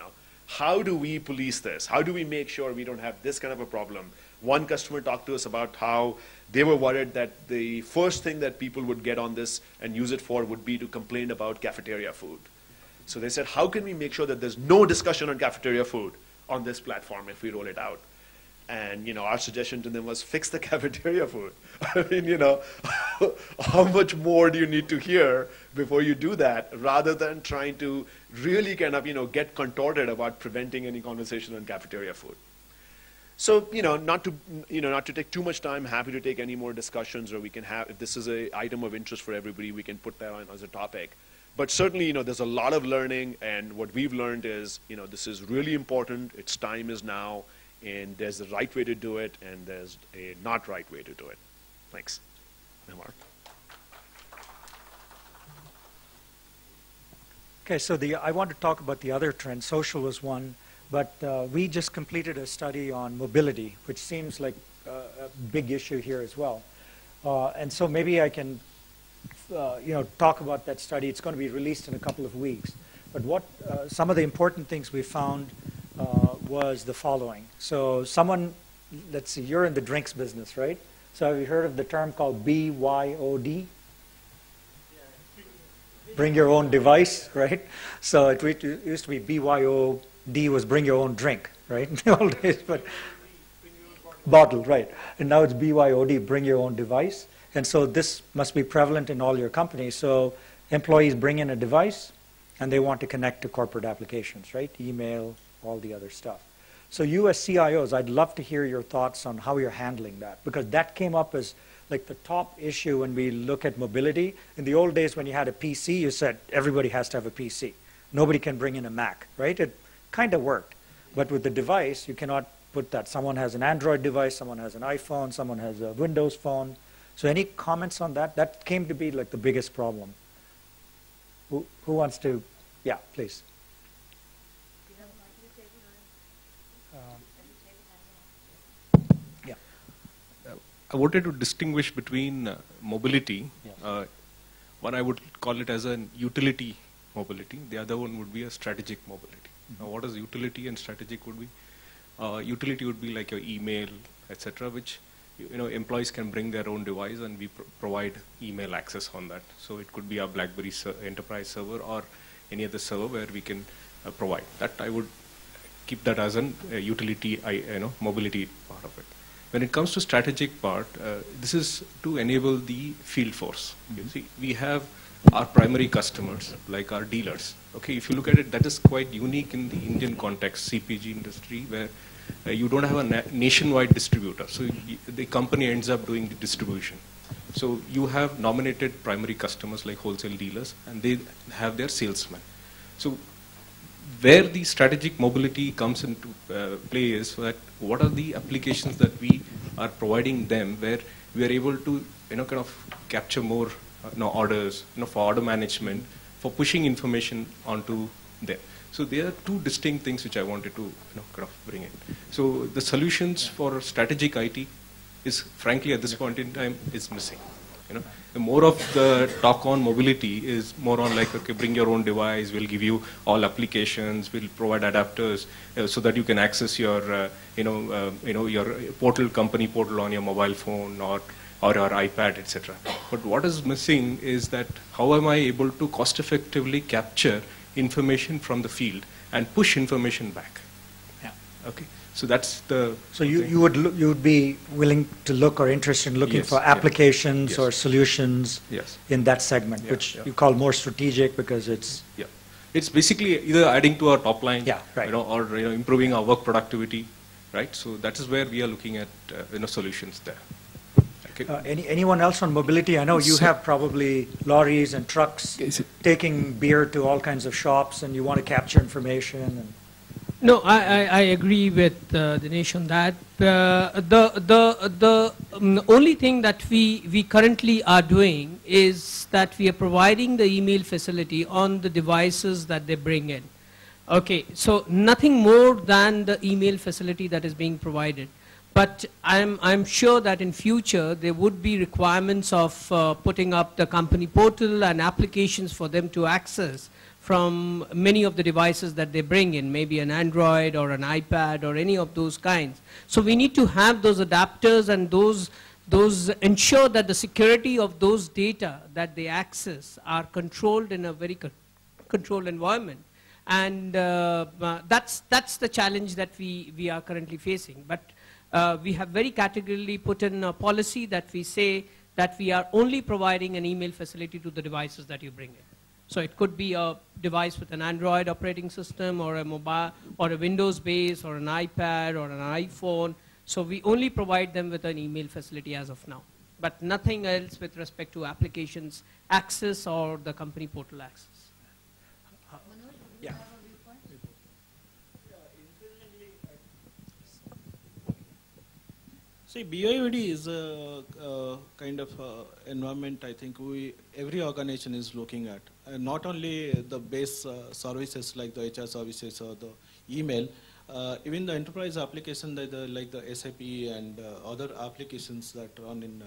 how do we police this? How do we make sure we don't have this kind of a problem? One customer talked to us about how they were worried that the first thing that people would get on this and use it for would be to complain about cafeteria food. So they said, how can we make sure that there's no discussion on cafeteria food on this platform if we roll it out? And our suggestion to them was fix the cafeteria food. I mean, how much more do you need to hear before you do that, rather than trying to really kind of get contorted about preventing any conversation on cafeteria food. So not to take too much time. Happy to take any more discussions, or we can have, if this is an item of interest for everybody, we can put that on as a topic. But certainly, there's a lot of learning, and what we've learned is, this is really important. Its time is now. And there's the right way to do it, and there's a not right way to do it. Thanks. Mark. Okay, so I want to talk about the other trend. Social was one, but we just completed a study on mobility, which seems like a big issue here as well. And so maybe I can, talk about that study. It's going to be released in a couple of weeks. But what some of the important things we found was the following. So let's see, you're in the drinks business, right? So have you heard of the term called BYOD? Bring your own device, right? So it used to be BYOD was bring your own drink, right? In the old days, but bottle, right? And now it's BYOD, bring your own device. And so this must be prevalent in all your companies. So employees bring in a device, and they want to connect to corporate applications, right? Email, all the other stuff. So you as CIOs, I'd love to hear your thoughts on how you're handling that, because that came up as like the top issue when we look at mobility. In the old days when you had a PC, you said everybody has to have a PC. Nobody can bring in a Mac, right? It kind of worked. But with the device, you cannot put that. Someone has an Android device, someone has an iPhone, someone has a Windows phone. So any comments on that? That came to be like the biggest problem. Who wants to? Yeah, please. I wanted to distinguish between mobility. Yes. One I would call it as a utility mobility. The other one would be a strategic mobility. Now, what is utility and strategic would be? Utility would be like your email, etc., which employees can bring their own device, and we provide email access on that. So it could be our BlackBerry enterprise server or any other server where we can provide that. I would keep that as an utility, mobility part of it. When it comes to strategic part, this is to enable the field force. You see, we have our primary customers, like our dealers. Okay, if you look at it, that is quite unique in the Indian context, CPG industry, where you don't have a nationwide distributor. So the company ends up doing the distribution. So you have nominated primary customers like wholesale dealers, and they have their salesmen. So where the strategic mobility comes into play is that what are the applications that we are providing them, where we are able to kind of capture more orders, for order management, for pushing information onto them. So there are two distinct things which I wanted to kind of bring in. So the solutions for strategic IT is, frankly, at this point in time, is missing. The more of the talk on mobility is more on like, okay, bring your own device, we'll give you all applications, we'll provide adapters so that you can access your, your portal, company portal on your mobile phone or your iPad, etc. But what is missing is that how am I able to cost effectively capture information from the field and push information back? Yeah. Okay. So that's the. So you would be willing to look or interested in looking Yes, for applications or solutions in that segment, which you call more strategic because it's. Yeah, it's basically either adding to our top line, right. or improving our work productivity, right? So that is where we are looking at solutions there. Okay. Anyone else on mobility? I know you have probably lorries and trucks taking beer to all kinds of shops, and you want to capture information. And no, I agree with Dinesh on that. The only thing that we currently are doing is that we are providing the email facility on the devices that they bring in. Okay, so nothing more than the email facility that is being provided. But I'm sure that in future there would be requirements of putting up the company portal and applications for them to access from many of the devices that they bring in, maybe an Android or an iPad or any of those kinds. So we need to have those adapters and those ensure that the security of those data that they access are controlled in a very controlled environment. And that's the challenge that we are currently facing. But we have very categorically put in a policy that we say that we are only providing an email facility to the devices that you bring in. So it could be a device with an Android operating system or a mobile or a Windows base or an iPad or an iPhone. So we only provide them with an email facility as of now, but nothing else with respect to applications access or the company portal access. Yeah. See, BYOD is a kind of environment I think every organization is looking at. Not only the base services like the HR services or the email, even the enterprise application like the SAP and other applications that run in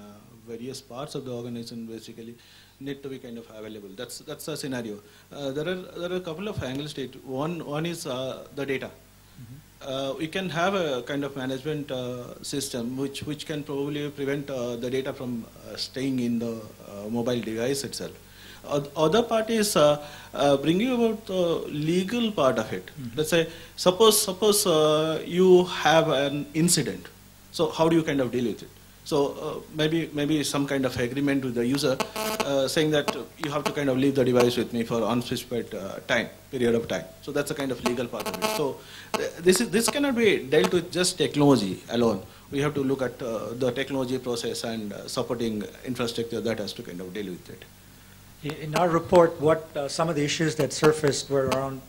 various parts of the organization basically need to be kind of available. That's a scenario. There are a couple of angles to it. One is the data. We can have a kind of management system which can probably prevent the data from staying in the mobile device itself. Other part is bringing about the legal part of it. Let's say, suppose you have an incident. So how do you kind of deal with it? So maybe some kind of agreement with the user saying that you have to kind of leave the device with me for unspecified period of time. So that's a kind of legal part of it. So this cannot be dealt with just technology alone. We have to look at the technology process and supporting infrastructure that has to kind of deal with it. In our report, some of the issues that surfaced were around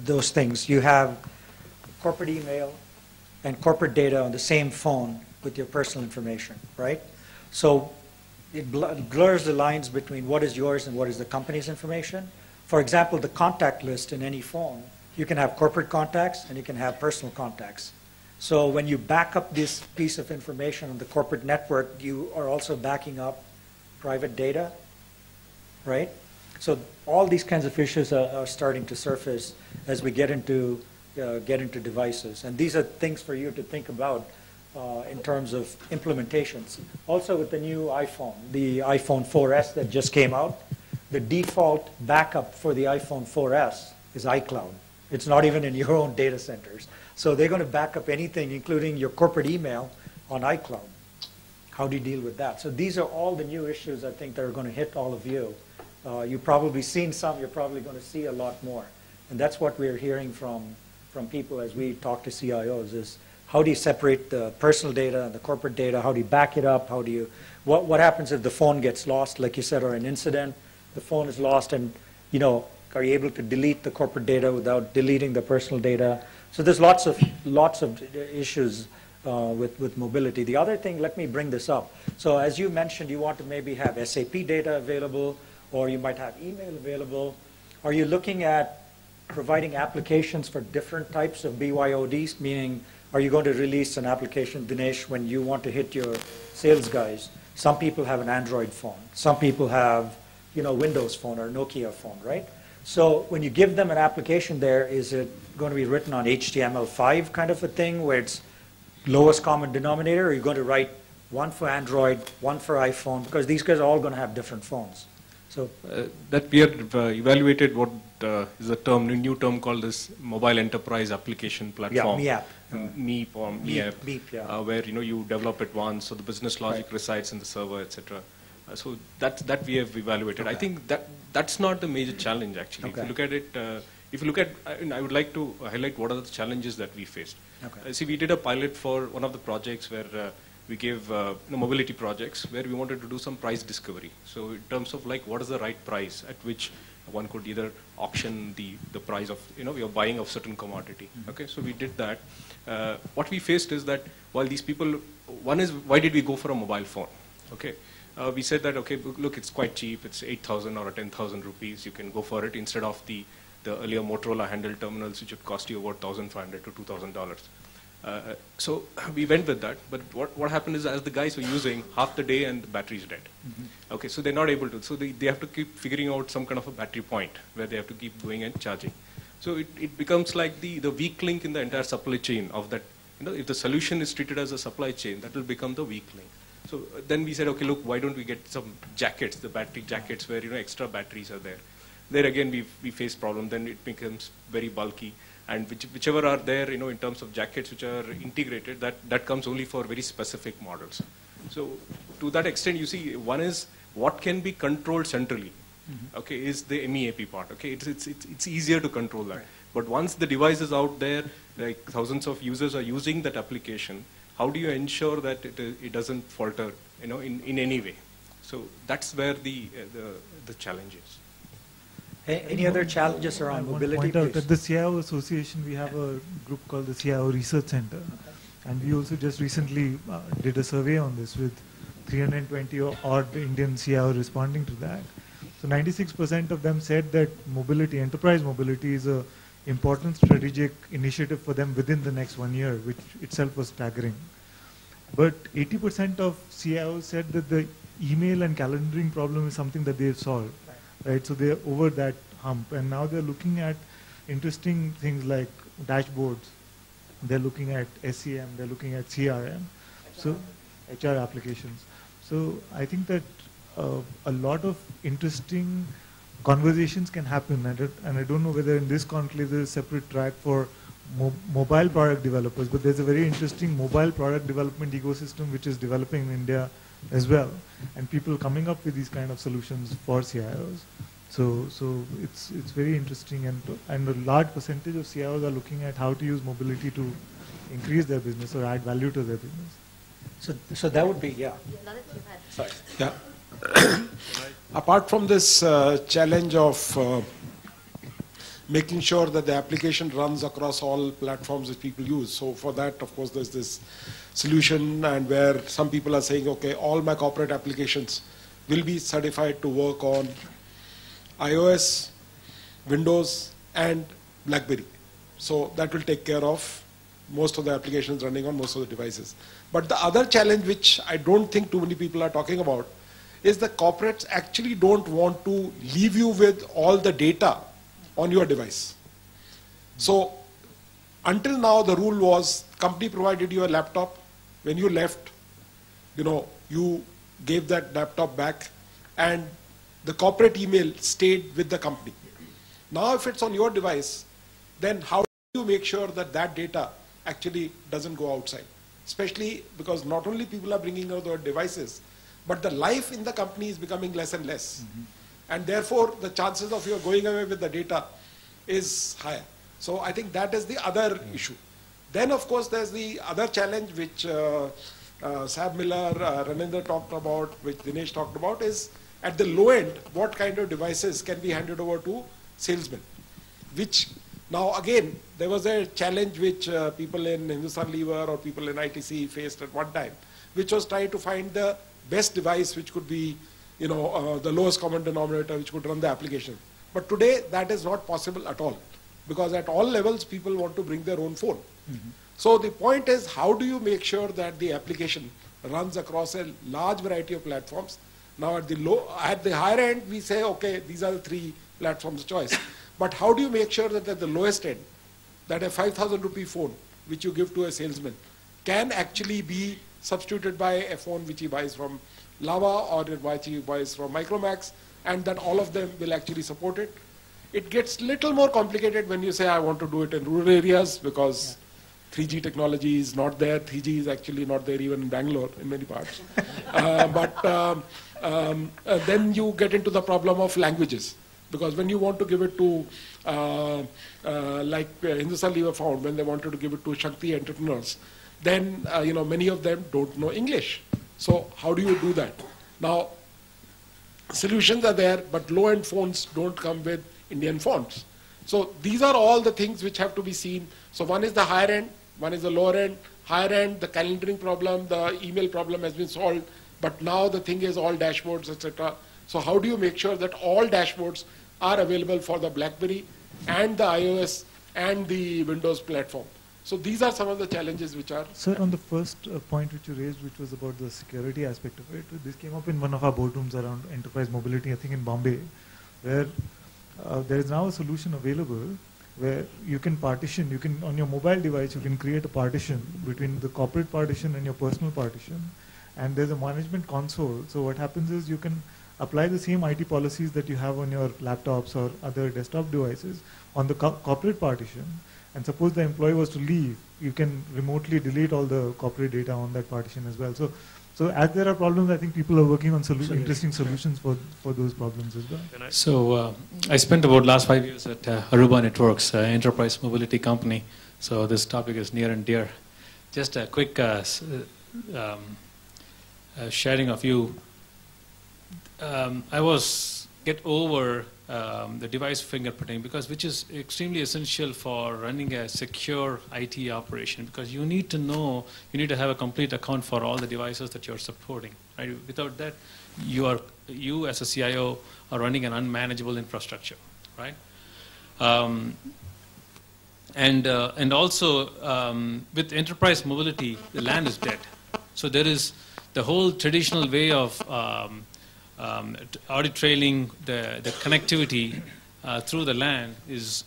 those things. You have corporate email and corporate data on the same phone with your personal information, right? So it blurs the lines between what is yours and what is the company's information. For example, the contact list in any phone, you can have corporate contacts and you can have personal contacts. So when you back up this piece of information on the corporate network, you are also backing up private data, right? So all these kinds of issues are starting to surface as we get into devices. And these are things for you to think about in terms of implementations. Also with the new iPhone, the iPhone 4S that just came out, the default backup for the iPhone 4S is iCloud. It's not even in your own data centers. So they're going to back up anything, including your corporate email, on iCloud. How do you deal with that? So these are all the new issues I think that are going to hit all of you You've probably seen some, you're probably going to see a lot more. And that's what we're hearing from people as we talk to CIOs is how do you separate the personal data and the corporate data? How do you back it up? How do you, what happens if the phone gets lost, like you said, or an incident, the phone is lost and, you know, are you able to delete the corporate data without deleting the personal data? So there's lots of issues with mobility. The other thing, let me bring this up. So as you mentioned, you want to maybe have SAP data available, or you might have email available. Are you looking at providing applications for different types of BYODs, meaning are you going to release an application, Dinesh, when you want to hit your sales guys? Some people have an Android phone. Some people have, you know, Windows phone or Nokia phone, right? So when you give them an application there, is it going to be written on HTML5 kind of a thing where it's lowest common denominator, or are you going to write one for Android, one for iPhone? Because these guys are all going to have different phones. So that we have evaluated what is a term, a new term called this Mobile Enterprise Application Platform. Yeah, MEAP or MEAP, MEAP, yeah. where you develop it once, so the business logic resides in the server, etc. So that we have evaluated. Okay. I think that's not the major challenge actually. Okay. If you look at it, I would like to highlight what are the challenges that we faced. Okay. See, we did a pilot for one of the projects where we gave mobility projects where we wanted to do some price discovery. So in terms of like what is the right price at which one could either auction the price of, you're buying of certain commodity. Mm-hmm. Okay, so we did that. What we faced is that while these people, one is why did we go for a mobile phone? Okay, we said that, okay, look, it's quite cheap. It's 8,000 or 10,000 rupees. You can go for it instead of the earlier Motorola handheld terminals, which would cost you about $1,500 to $2,000. So we went with that, but what happened is as the guys were using half the day and the battery is dead. Mm-hmm. Okay, so they're not able to. So they have to keep figuring out some kind of a battery point where they have to keep going and charging. So it becomes like the weak link in the entire supply chain of that. If the solution is treated as a supply chain, that will become the weak link. So then we said, okay, look, why don't we get some jackets, the battery jackets where extra batteries are there. There again we face problem. Then it becomes very bulky. And whichever are there, in terms of jackets which are integrated, that comes only for very specific models. So to that extent, you see, one is what can be controlled centrally. Mm-hmm. Okay, is the MEAP part. Okay, it's easier to control that. Right. But once the device is out there, like thousands of users are using that application, how do you ensure that it doesn't falter, in any way? So that's where the challenge is. Any other challenges around mobility? I want to point out at the CIO Association, we have a group called the CIO Research Center. Okay. And we also just recently did a survey on this with 320 odd Indian CIO responding to that. So 96% of them said that mobility, enterprise mobility, is an important strategic initiative for them within the next 1 year, which itself was staggering. But 80% of CIOs said that the email and calendaring problem is something that they've solved. Right, so they're over that hump, and now they're looking at interesting things like dashboards. They're looking at SCM. They're looking at CRM, so HR applications. So I think that a lot of interesting conversations can happen, and I don't know whether in this conclave there's a separate track for mobile product developers, but there's a very interesting mobile product development ecosystem which is developing in India as well, and people coming up with these kind of solutions for CIOs. So it's very interesting, and a large percentage of CIOs are looking at how to use mobility to increase their business or add value to their business. So that would be, yeah. Sorry. Yeah. Apart from this challenge of making sure that the application runs across all platforms that people use. So for that, of course, there's this solution, and where some people are saying, okay, all my corporate applications will be certified to work on iOS, Windows, and BlackBerry. So that will take care of most of the applications running on most of the devices. But the other challenge, which I don't think too many people are talking about, is the corporates actually don't want to leave you with all the data on your device. So until now, the rule was company provided you a laptop. When you left, you gave that laptop back, and the corporate email stayed with the company. Now, if it's on your device, then how do you make sure that that data actually doesn't go outside? Especially because not only people are bringing out their devices, but the life in the company is becoming less and less. Mm-hmm. and therefore the chances of you going away with the data is higher. So I think that is the other issue. Then of course there's the other challenge which Sab Miller, Ranendra talked about, which Dinesh talked about, is at the low end, what kind of devices can be handed over to salesmen? Which now again, there was a challenge which people in Hindustan Lever or people in ITC faced at one time, which was trying to find the best device which could be, the lowest common denominator which could run the application. But today that is not possible at all, because at all levels people want to bring their own phone. So the point is, how do you make sure that the application runs across a large variety of platforms? Now at the higher end, we say, okay, these are the 3 platforms of choice. But how do you make sure that at the lowest end, that a 5,000 rupee phone which you give to a salesman can actually be substituted by a phone which he buys from Lava or which he buys from Micromax, and that all of them will actually support it? It gets little more complicated when you say, I want to do it in rural areas, because 3G technology is not there. 3G is actually not there even in Bangalore in many parts. Then you get into the problem of languages, because when you want to give it to, like Hindustan Lever found, when they wanted to give it to Shakti entrepreneurs, then many of them don't know English. So how do you do that? Now, solutions are there, but low-end phones don't come with Indian fonts. So these are all the things which have to be seen. So one is the higher end, one is the lower end. Higher end, the calendaring problem, the email problem has been solved, but now the thing is all dashboards, etc. So how do you make sure that all dashboards are available for the BlackBerry and the iOS and the Windows platform? So these are some of the challenges which are... Sir, on the first point which you raised, which was about the security aspect of it, this came up in one of our boardrooms around enterprise mobility, I think in Bombay, where there is now a solution available where you can partition, on your mobile device, you can create a partition between the corporate partition and your personal partition. And there's a management console. So what happens is you can apply the same IT policies that you have on your laptops or other desktop devices on the corporate partition. And suppose the employee was to leave, you can remotely delete all the corporate data on that partition as well. So as there are problems, I think people are working on interesting solutions for those problems as well. So I spent about last 5 years at Aruba Networks, enterprise mobility company. So this topic is near and dear. Just a quick sharing of you. I was get over the device fingerprinting, which is extremely essential for running a secure IT operation, because you need to have a complete account for all the devices that you're supporting. Right? Without that, you as a CIO are running an unmanageable infrastructure, right? And also with enterprise mobility, the LAN is dead. So there is the whole traditional way of audit trailing the connectivity through the LAN is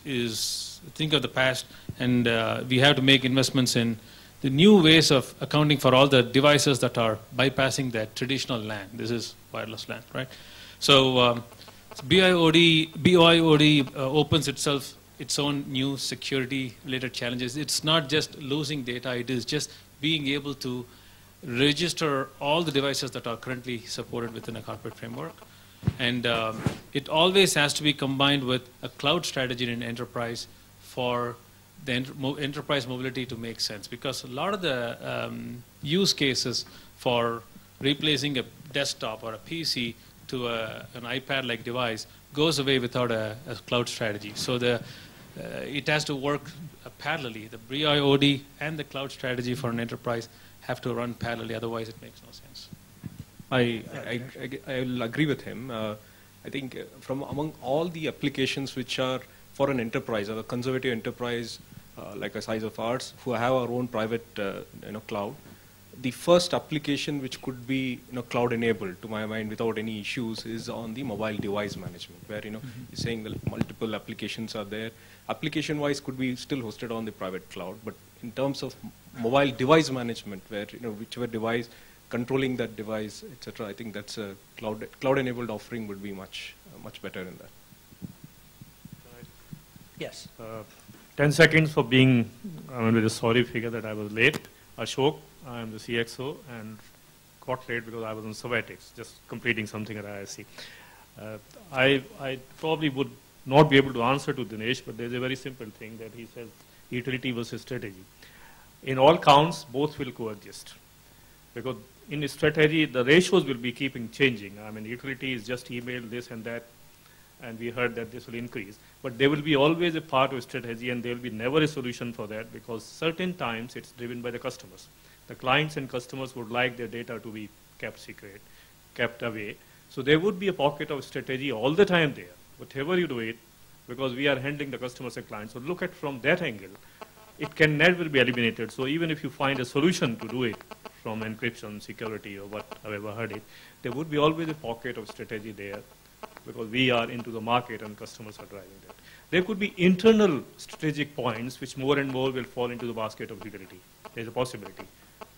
think of the past, and we have to make investments in the new ways of accounting for all the devices that are bypassing that traditional LAN. This is wireless LAN, right? So BYOD opens its own new security-related challenges. It's not just losing data; it is just being able to register all the devices that are currently supported within a corporate framework. And it always has to be combined with a cloud strategy in an enterprise for the enterprise mobility to make sense. Because a lot of the use cases for replacing a desktop or a PC to an iPad-like device goes away without a cloud strategy. So it has to work parallelly. The BYOD and the cloud strategy for an enterprise have to run parallelly, otherwise it makes no sense. I will agree with him. I think from among all the applications which are for an enterprise, or a conservative enterprise like a size of ours, who have our own private cloud, the first application which could be cloud enabled, to my mind, without any issues, is on the mobile device management, where you're saying that multiple applications are there. Application-wise, could be still hosted on the private cloud, but in terms of mobile device management, where whichever device controlling that device, etc., I think that's a cloud-enabled offering would be much better in that. Yes. 10 seconds for being. I'm with a sorry figure that I was late. Ashok, I am the CXO and got late because I was on Savatics, just completing something at IISc. I probably would not be able to answer to Dinesh, but there's a very simple thing that he says, utility versus strategy. In all counts, both will coexist. Because in strategy, the ratios will be keeping changing. I mean, utility is just email, this and that, and we heard that this will increase. But there will be always a part of strategy, and there will be never a solution for that, because certain times it's driven by the customers. The clients and customers would like their data to be kept secret, kept away. So there would be a pocket of strategy all the time there, whatever you do it, because we are handling the customers and clients. So look at from that angle. It can never be eliminated. So even if you find a solution to do it from encryption, security, or what I've ever heard it, there would be always a pocket of strategy there, because we are into the market and customers are driving that. There could be internal strategic points which more and more will fall into the basket of utility. There's a possibility.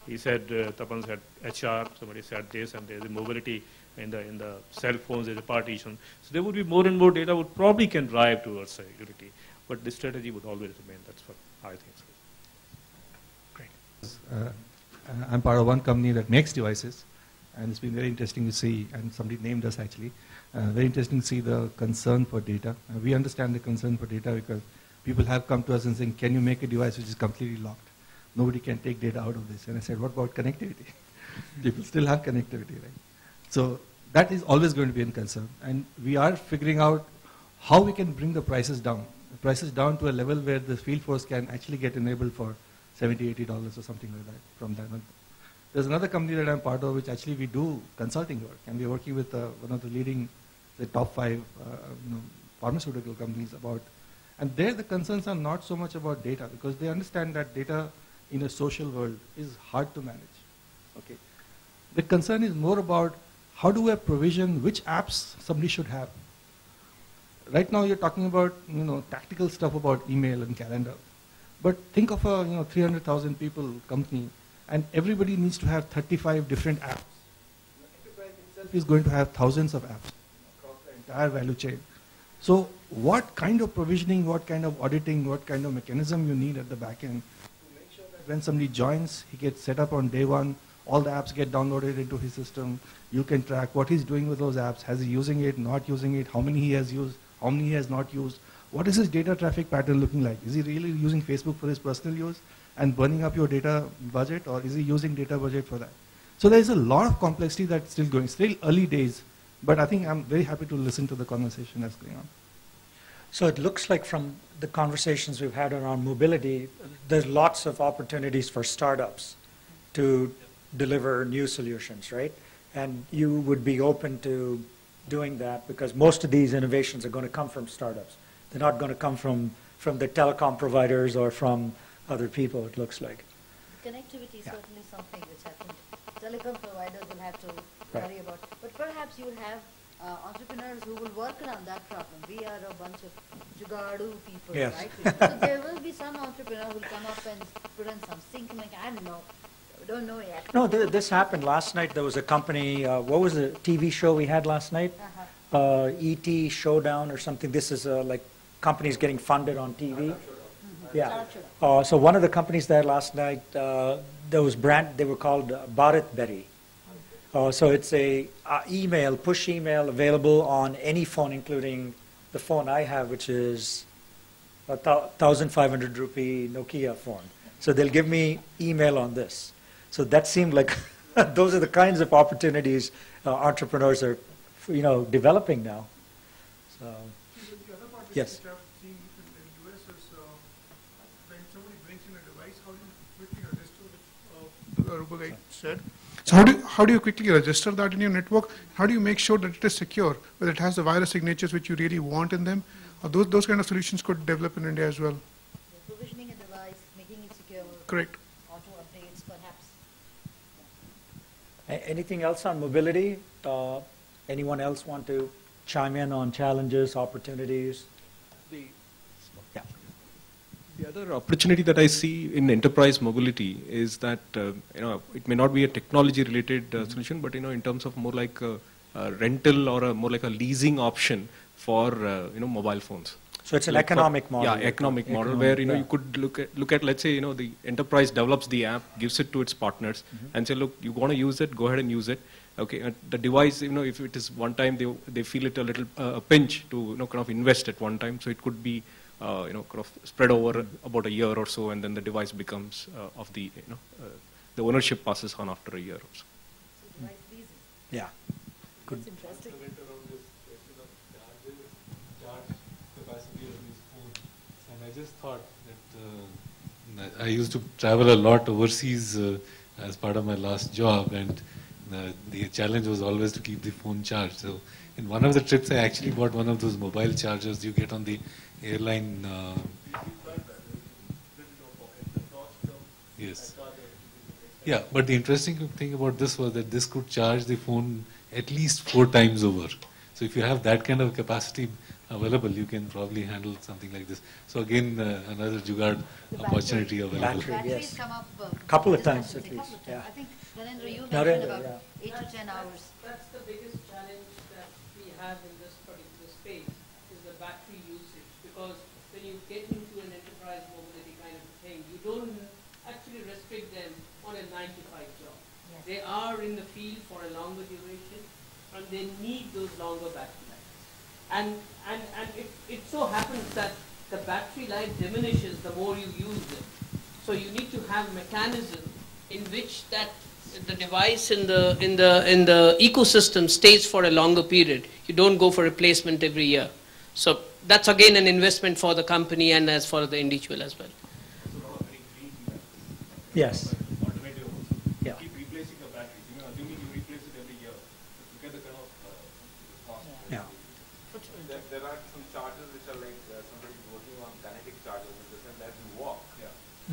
He said, Tapan said HR, somebody said this, and there's a mobility in the cell phones, there's a partition. So there would be more and more data would probably can drive towards utility, but the strategy would always remain. That's what I think. Great. I'm part of one company that makes devices, and it's been very interesting to see, and somebody named us actually, very interesting to see the concern for data. We understand the concern for data because people have come to us and saying, can you make a device which is completely locked? Nobody can take data out of this. And I said, what about connectivity? People still have connectivity, right? So that is always going to be a concern. And we are figuring out how we can bring the prices down to a level where the field force can actually get enabled for $70, $80 or something like that from that. There's another company that I'm part of which actually we do consulting work, and we're working with one of the leading, the top 5 pharmaceutical companies about, and there the concerns are not so much about data, because they understand that data in a social world is hard to manage. Okay. The concern is more about how do I provision which apps somebody should have. Right now you're talking about tactical stuff about email and calendar, but think of a 300,000 people company, and everybody needs to have 35 different apps. The enterprise itself is going to have thousands of apps across the entire value chain. So what kind of provisioning, what kind of auditing, what kind of mechanism you need at the back end to make sure that when somebody joins, he gets set up on day one, all the apps get downloaded into his system, you can track what he's doing with those apps, has he using it, not using it, how many he has used, how many he has not used, what is his data traffic pattern looking like? Is he really using Facebook for his personal use and burning up your data budget, or is he using data budget for that? So there is a lot of complexity that's still going, still early days, but I think I'm very happy to listen to the conversation that's going on. So it looks like from the conversations we've had around mobility, there's lots of opportunities for startups to deliver new solutions, right? And you would be open to doing that because most of these innovations are going to come from startups. They're not going to come from the telecom providers or from other people, it looks like. Connectivity is certainly something which I think telecom providers will have to worry about. But perhaps you will have entrepreneurs who will work around that problem. We are a bunch of jugadu people, right? So there will be some entrepreneur who will come up and put in some sync. I don't know. We don't know yet. No, this happened last night. There was a company, what was the TV show we had last night? ET Showdown or something. This is like companies getting funded on TV. Yeah. So one of the companies there last night, there was they were called Bharat Berry. So it's a push email available on any phone, including the phone I have, which is a 1,500 rupee Nokia phone. So they'll give me email on this. So that seemed like those are the kinds of opportunities entrepreneurs are, developing now. So, yes. Rupagait said. So how do you quickly register that in your network? How do you make sure that it is secure, whether it has the virus signatures which you really want in them? Those kind of solutions could develop in India as well. Provisioning a device, making it secure. Correct. Auto updates, perhaps. Anything else on mobility? Anyone else want to chime in on challenges, opportunities? The other opportunity that I see in enterprise mobility is that it may not be a technology-related solution, but in terms of more like a rental or more like a leasing option for mobile phones. So it's an economic model. Yeah, economic model where you could look at let's say the enterprise develops the app, gives it to its partners, and say, look, you want to use it, go ahead and use it. Okay, the device, if it is one time, they feel it a little a pinch to kind of invest at one time. So it could be kind of spread over about a year or so, and then the device becomes of the the ownership passes on after a year or so. Yeah. Good. That's interesting. And I just thought that I used to travel a lot overseas as part of my last job, and the challenge was always to keep the phone charged. So in one of the trips, I actually bought one of those mobile chargers you get on the airline. Yes. Yeah, but the interesting thing about this was that this could charge the phone at least 4 times over. So if you have that kind of capacity available, you can probably handle something like this. So again, another jugaad opportunity available. Batteries come up couple of times at least. Yeah. I think, Narendra, you mentioned about 8 to 10 hours. That's the biggest challenge that we have in this particular space, is the battery usage. Because when you get into an enterprise mobility kind of thing, you don't actually restrict them on a 9-to-5 job. Yes. They are in the field for a longer duration, and they need those longer battery lives. And it so happens that the battery life diminishes the more you use them. So you need to have mechanism in which that the device in the ecosystem stays for a longer period. You don't go for replacement every year. So that's again an investment for the company and as for the individual as well. Yes. Yeah. Keep replacing the batteries. Assuming you replace it every year, you get the kind of cost. Yeah. There are some chargers which are like somebody working on kinetic chargers, in the sense that you walk,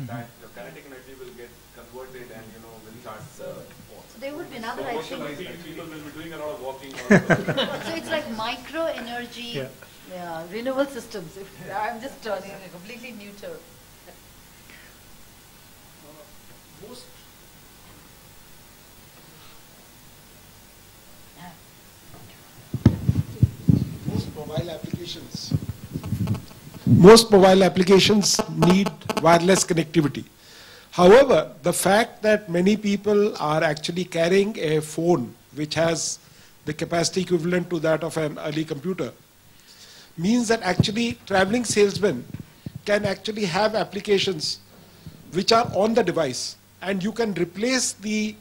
that your kinetic energy will get converted and will charge the phone. So there would be another, I think. People will be doing a lot of walking. So it's like micro energy, renewable systems. I'm just turning a completely new term. Most mobile applications need wireless connectivity. However, the fact that many people are actually carrying a phone which has the capacity equivalent to that of an early computer means that actually traveling salesmen can actually have applications which are on the device, and you can replace the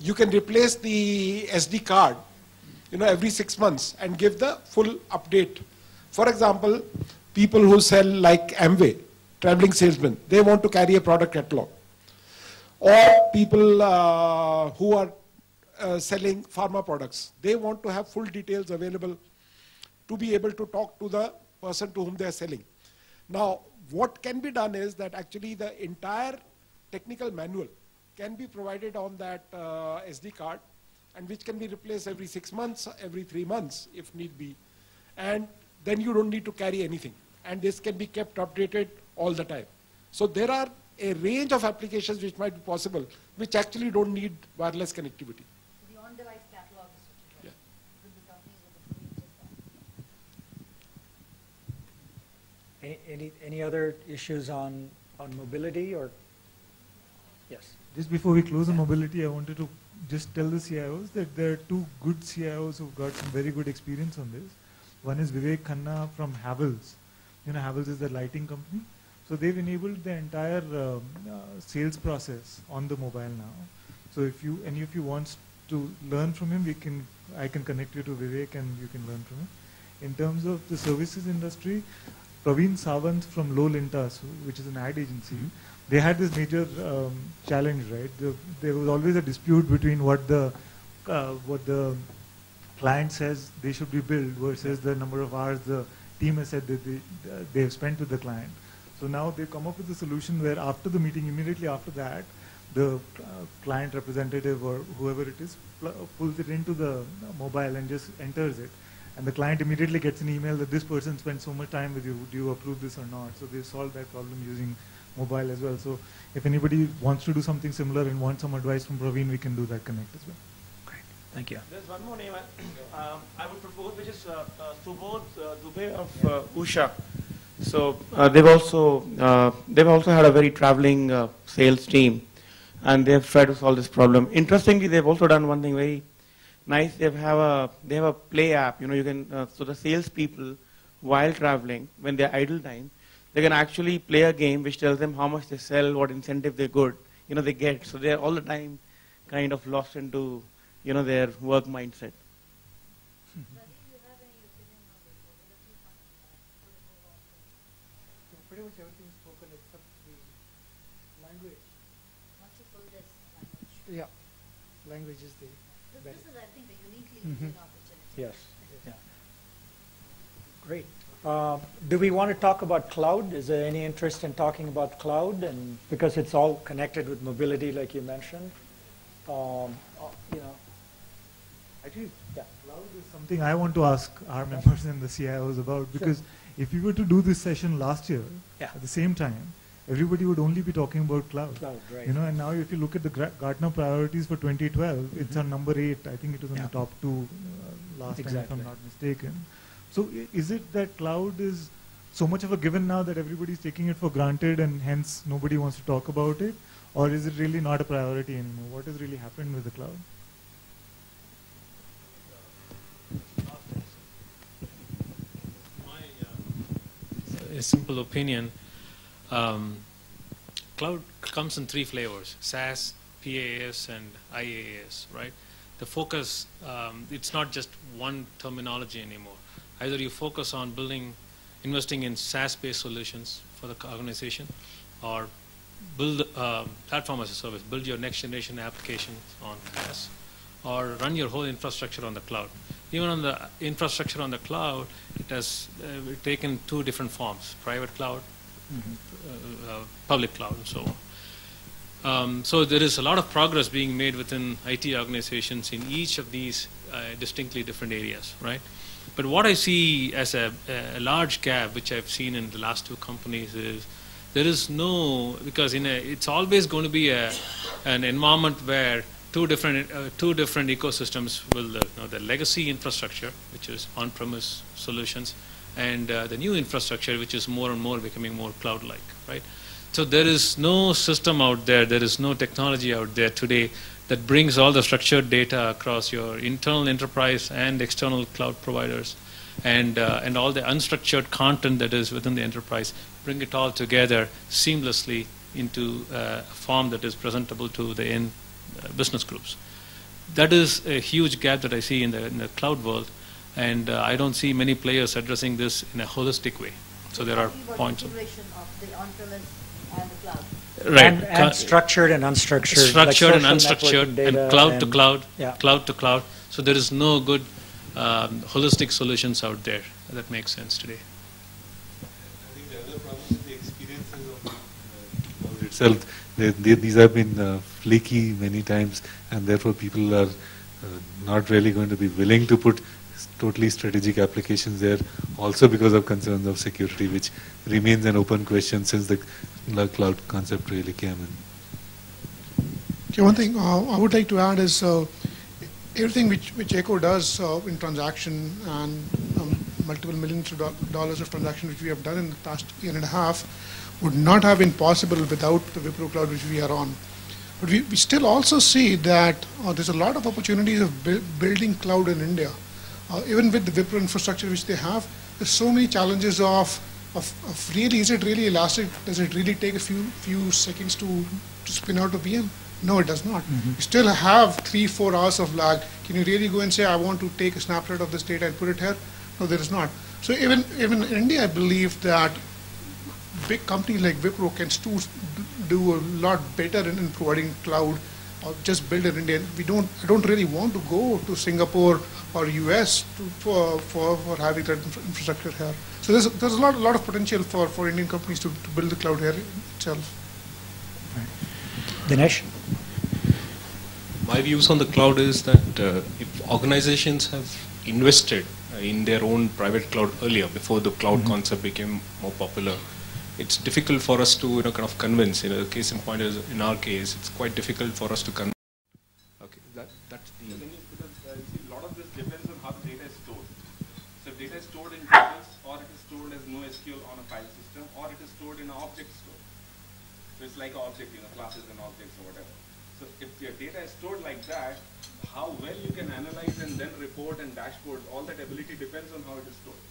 SD card every 6 months and give the full update. For example, people who sell like Amway, traveling salesmen, they want to carry a product catalog. Or people who are selling pharma products, they want to have full details available to be able to talk to the person to whom they are selling. Now, what can be done is that actually the entire technical manual can be provided on that SD card, and which can be replaced every 6 months, every 3 months if need be. And then you don't need to carry anything. And this can be kept updated all the time. So there are a range of applications which might be possible, which actually don't need wireless connectivity. The on-device catalog is Any other issues on mobility or? Yes. Just before we close on mobility, I wanted to just tell the CIOs that there are 2 good CIOs who've got some very good experience on this. One is Vivek Khanna from Havells. Havells is the lighting company. So they've enabled the entire sales process on the mobile now. So if you want to learn from him, I can connect you to Vivek and you can learn from him. In terms of the services industry, Praveen Sawant from Low Lintas, which is an ad agency, they had this major challenge, right? There was always a dispute between what the client says they should be billed versus the number of hours the team has said that they have spent with the client. So now they've come up with a solution where after the meeting, immediately after that, the client representative or whoever it is pulls it into the mobile and just enters it. And the client immediately gets an email that this person spent so much time with you, do you approve this or not? So they've solved that problem using mobile as well. So if anybody wants to do something similar and wants some advice from Praveen, we can do that connect as well. Great. Thank you. There's one more name I would propose, which is Subodh Dubey of Usha. So they've also had a very traveling sales team, and they've tried to solve this problem. Interestingly, they've also done one thing very nice. They have a play app. You can so the salespeople, while traveling, when they're idle time, they can actually play a game which tells them how much they sell, what incentive they get. So they're all the time kind of lost into their work mindset. Pretty much everything is spoken except the language. Yeah, language is the best. This is, I think, a uniquely Indian opportunity. Yes. Yeah. Great. Do we want to talk about cloud? Is there any interest in talking about cloud? And because it's all connected with mobility, like you mentioned. Actually, cloud is something I want to ask our members and the CIOs about, because if we were to do this session last year at the same time, everybody would only be talking about cloud. Cloud, right. And now if you look at the Gartner priorities for 2012, it's on number 8. I think it was on the top 2 last time, if I'm not mistaken. So is it that cloud is so much of a given now that everybody's taking it for granted and hence nobody wants to talk about it? Or is it really not a priority anymore? What has really happened with the cloud? A simple opinion. Cloud comes in 3 flavors: SaaS, PaaS, and IaaS, right? The focus, it's not just one terminology anymore. Either you focus on investing in SaaS-based solutions for the organization, or build platform as a service, build your next generation applications on SaaS, or run your whole infrastructure on the cloud. Even on the infrastructure on the cloud, it has taken 2 different forms: private cloud, public cloud, and so on. So there is a lot of progress being made within IT organizations in each of these distinctly different areas, right? But what I see as a large gap, which I've seen in the last 2 companies, is there is no, because it's always going to be an environment where two different ecosystems will, the legacy infrastructure, which is on-premise solutions, and the new infrastructure, which is more and more becoming more cloud-like, right? So there is no system out there, there is no technology out there today that brings all the structured data across your internal enterprise and external cloud providers, and all the unstructured content that is within the enterprise, bring it all together seamlessly into a form that is presentable to the end business groups. That is a huge gap that I see in the cloud world, and I don't see many players addressing this in a holistic way. So there are points of integration of the on-premise and the cloud. Right. And structured and unstructured. Structured like and unstructured, and cloud to cloud, cloud to cloud. So there is no good holistic solutions out there that make sense today. I think the other problem is the experiences of cloud itself. These have been flaky many times, and therefore people are not really going to be willing to put totally strategic applications there, also because of concerns of security, which remains an open question since the cloud concept really came in. Okay, one thing I would like to add is everything which Echo does in transaction and multiple millions of dollars of transactions which we have done in the past 1.5 years would not have been possible without the Wipro cloud which we are on. But we still also see that there's a lot of opportunities of building cloud in India. Even with the Wipro infrastructure which they have, there's so many challenges of really, is it really elastic? Does it really take a few seconds to spin out a VM? No, it does not. You still have 3-4 hours of lag. Can you really go and say, I want to take a snapshot of this data and put it here? No, there is not. So even in India, I believe that big companies like Wipro can still do a lot better in providing cloud, or just build in India. I don't really want to go to Singapore or US for having that infrastructure here. So there's a lot of potential for Indian companies to build the cloud here itself. Dinesh? My views on the cloud is that if organizations have invested in their own private cloud earlier, before the cloud concept became more popular, it's difficult for us to kind of convince. The case in point is, in our case, it's quite difficult for us to convince. Okay, that's the. your data is stored in tables, or it is stored as NoSQL on a file system, or it is stored in an object store. So it's like an object, classes and objects or whatever. So if your data is stored like that, how well you can analyze and then report and dashboard, all that ability depends on how it is stored.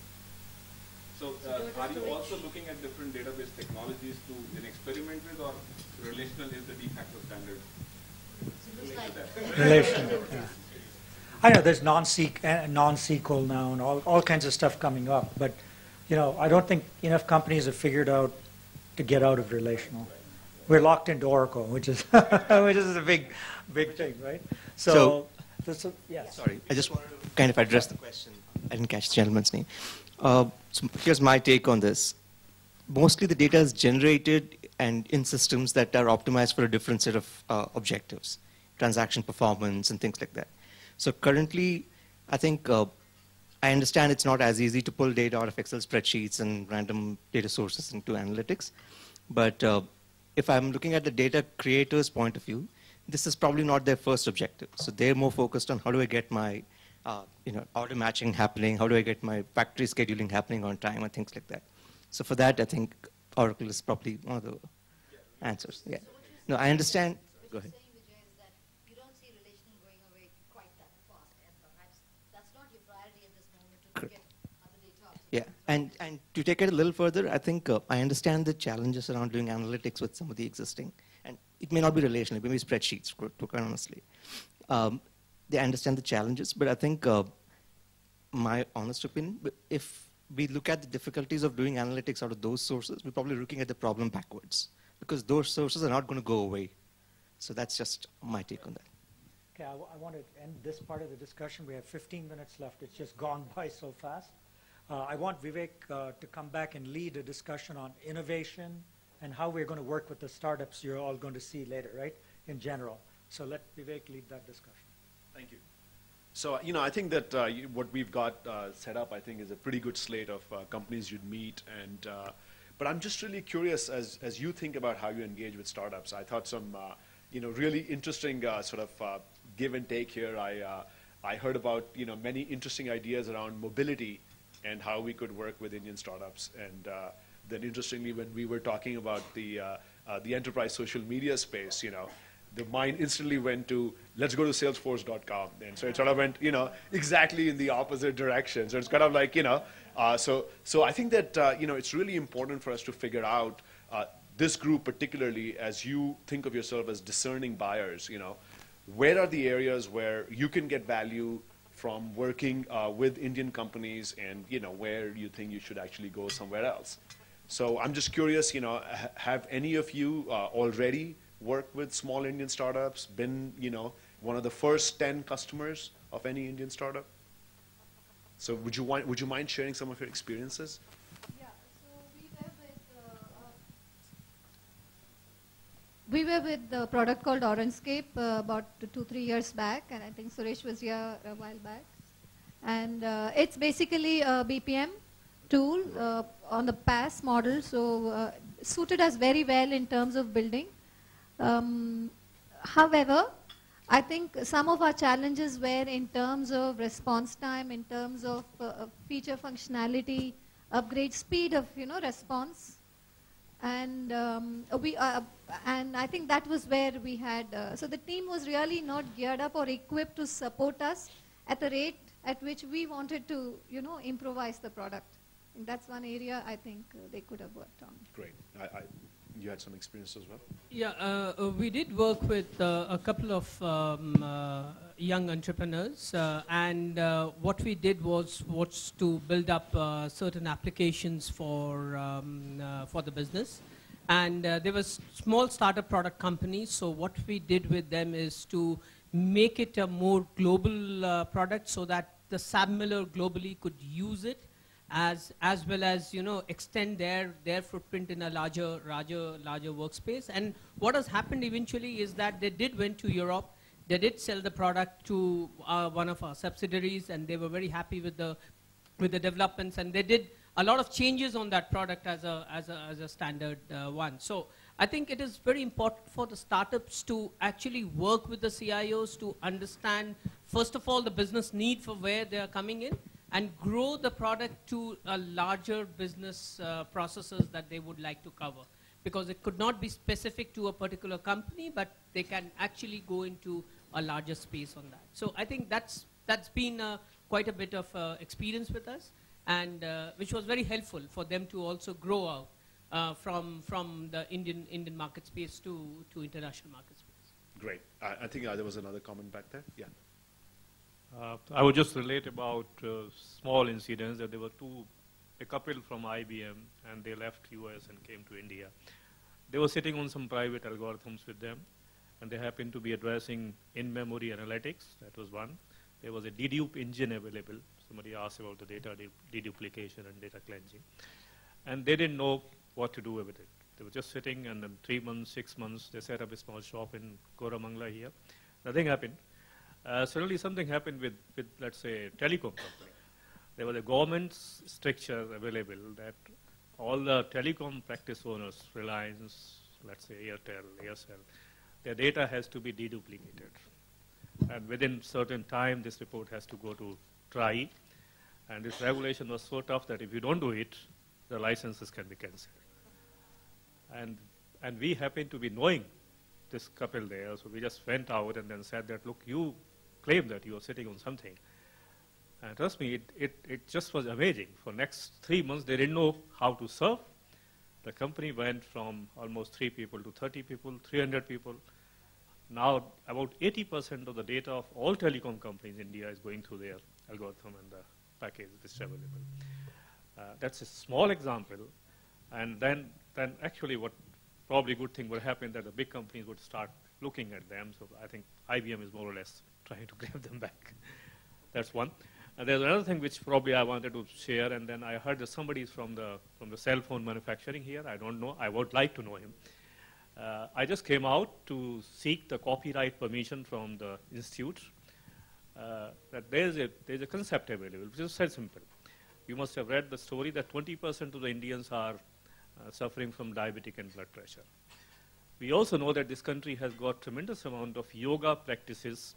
So are you also looking at different database technologies to then experiment with, or relational is the de facto standard? Relational. Yeah. I know there's non-SQL now and all kinds of stuff coming up, but I don't think enough companies have figured out to get out of relational. We're locked into Oracle, which is a big thing, right? Yes. Sorry, I just wanted to kind of address the question. I didn't catch the gentleman's name. So here's my take on this. Mostly the data is generated and in systems that are optimized for a different set of objectives, transaction performance and things like that. So currently, I think I understand it's not as easy to pull data out of Excel spreadsheets and random data sources into analytics. But if I'm looking at the data creator's point of view, this is probably not their first objective. So they're more focused on how do I get my order matching happening, how do I get my factory scheduling happening on time and things like that. So for that, I think Oracle is probably one of the answers. Yeah. No, I understand. Go ahead. Yeah, and to take it a little further, I think I understand the challenges around doing analytics with some of the existing, and it may not be relational, it may be spreadsheets, to quite honestly. They understand the challenges, but I think my honest opinion, if we look at the difficulties of doing analytics out of those sources, we're probably looking at the problem backwards, because those sources are not going to go away. So that's just my take on that. Okay, I want to end this part of the discussion. We have 15 minutes left. It's just gone by so fast. I want Vivek to come back and lead a discussion on innovation and how we're going to work with the startups you're all going to see later, right, in general. So let Vivek lead that discussion. Thank you. So, I think that what we've got set up, I think, is a pretty good slate of companies you'd meet. And but I'm just really curious, as you think about how you engage with startups. I thought some, really interesting sort of give and take here. I heard about, many interesting ideas around mobility and how we could work with Indian startups. And then interestingly, when we were talking about the enterprise social media space, the mind instantly went to, let's go to salesforce.com. And so it sort of went, exactly in the opposite direction. So it's kind of like, so I think that, it's really important for us to figure out this group particularly, as you think of yourself as discerning buyers, where are the areas where you can get value from working with Indian companies, and where you think you should actually go somewhere else. So I'm just curious, have any of you already worked with small Indian startups, been one of the first 10 customers of any Indian startup? So would you mind sharing some of your experiences? Yeah, so we were with the product called Orangescape about 2-3 years back, and I think Suresh was here a while back. And it's basically a BPM tool on the PaaS model, so suited us very well in terms of building. However, I think some of our challenges were in terms of response time, in terms of feature functionality, upgrade speed of response, and and I think that was where we had. So the team was really not geared up or equipped to support us at the rate at which we wanted to, improvise the product. And that's one area I think they could have worked on. Great. You had some experience as well? Yeah, we did work with a couple of young entrepreneurs, and what we did was to build up certain applications for the business. And there was small startup product companies, so what we did with them is to make it a more global product so that the SABMiller globally could use it, as well as extend their footprint in a larger workspace. And what has happened eventually is that they did went to Europe. They did sell the product to one of our subsidiaries, and they were very happy with the developments. And they did a lot of changes on that product as a standard one. So I think it is very important for the startups to actually work with the CIOs to understand, first of all, the business need for where they are coming in, and grow the product to a larger business processes that they would like to cover. Because it could not be specific to a particular company, but they can actually go into a larger space on that. So I think that's been quite a bit of experience with us, and which was very helpful for them to also grow out from the Indian market space to international market space. Great. I think there was another comment back there. Yeah. I would just relate about small incidents that there were a couple from IBM, and they left US and came to India. They were sitting on some private algorithms with them, and they happened to be addressing in-memory analytics. That was one. There was a dedupe engine available. Somebody asked about the data deduplication and data cleansing. And they didn't know what to do with it. They were just sitting, and then 3 months, 6 months, they set up a small shop in Koramangala here. Nothing happened. Suddenly something happened with, let's say, a telecom company. There was a government stricture available that all the telecom practice owners, Reliance, let's say Airtel, Aircel, their data has to be deduplicated. And within certain time, this report has to go to TRAI. And this regulation was so tough that if you don't do it, the licenses can be cancelled. And we happen to be knowing this couple there, so we just went out and then said that, look, you claim that you are sitting on something. And trust me, it just was amazing. For next 3 months, they didn't know how to serve. The company went from almost 3 people to 30 people, 300 people. Now, about 80% of the data of all telecom companies in India is going through their algorithm and the package which is available. That's a small example. And then actually what probably good thing would happen that the big companies would start looking at them. So I think IBM is more or less trying to grab them back. That's one. And there's another thing which probably I wanted to share, and then I heard that somebody is from the cell phone manufacturing here. I don't know. I would like to know him. I just came out to seek the copyright permission from the institute. That there's a concept available, which is very simple. You must have read the story that 20% of the Indians are suffering from diabetic and blood pressure. We also know that this country has got tremendous amount of yoga practices.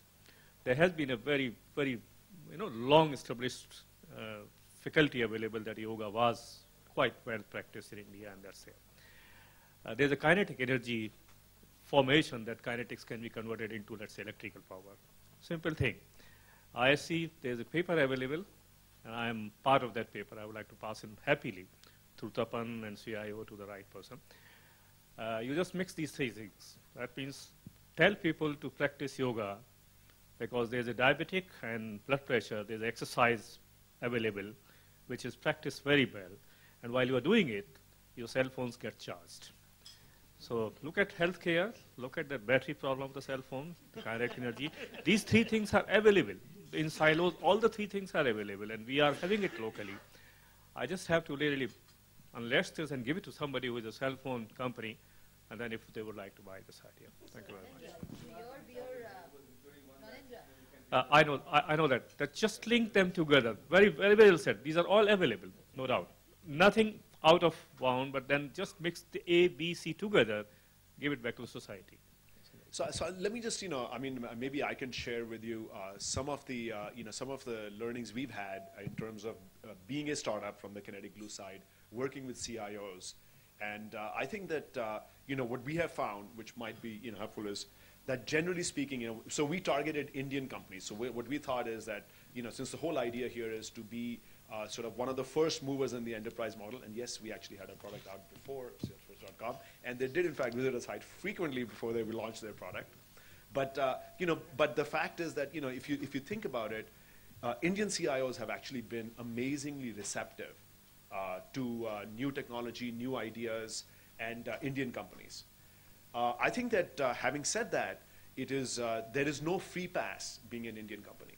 There has been a very, very long established faculty available that yoga was quite well practiced in India, and that's there. There's a kinetic energy formation that kinetics can be converted into, let's say, electrical power. Simple thing. ISC, there's a paper available, and I am part of that paper. I would like to pass in happily through Tapan and CIO to the right person. You just mix these 3 things. That means tell people to practice yoga because there's a diabetic and blood pressure, there's exercise available, which is practiced very well. And while you are doing it, your cell phones get charged. So look at healthcare, look at the battery problem of the cell phone, the kinetic energy. These 3 things are available. In silos, all the 3 things are available, and we are having it locally. I just have to really unleash this and give it to somebody who is a cell phone company, and then if they would like to buy this idea. Thank you very much. I know that just link them together. Very, very well said. These are all available, no doubt. Nothing out of bound, but then just mix the A, B, C together, give it back to society. So let me just, maybe I can share with you some of the, some of the learnings we've had in terms of being a startup from the Kinetic Glue side, working with CIOs, and I think that what we have found, which might be helpful, is that generally speaking, so we targeted Indian companies. So what we thought is that since the whole idea here is to be sort of one of the first movers in the enterprise model, and yes, we actually had a product out before Salesforce.com, and they did in fact visit our site frequently before they launched their product. But but the fact is that if you think about it, Indian CIOs have actually been amazingly receptive to new technology, new ideas, and Indian companies. I think that having said that, there is no free pass being an Indian company.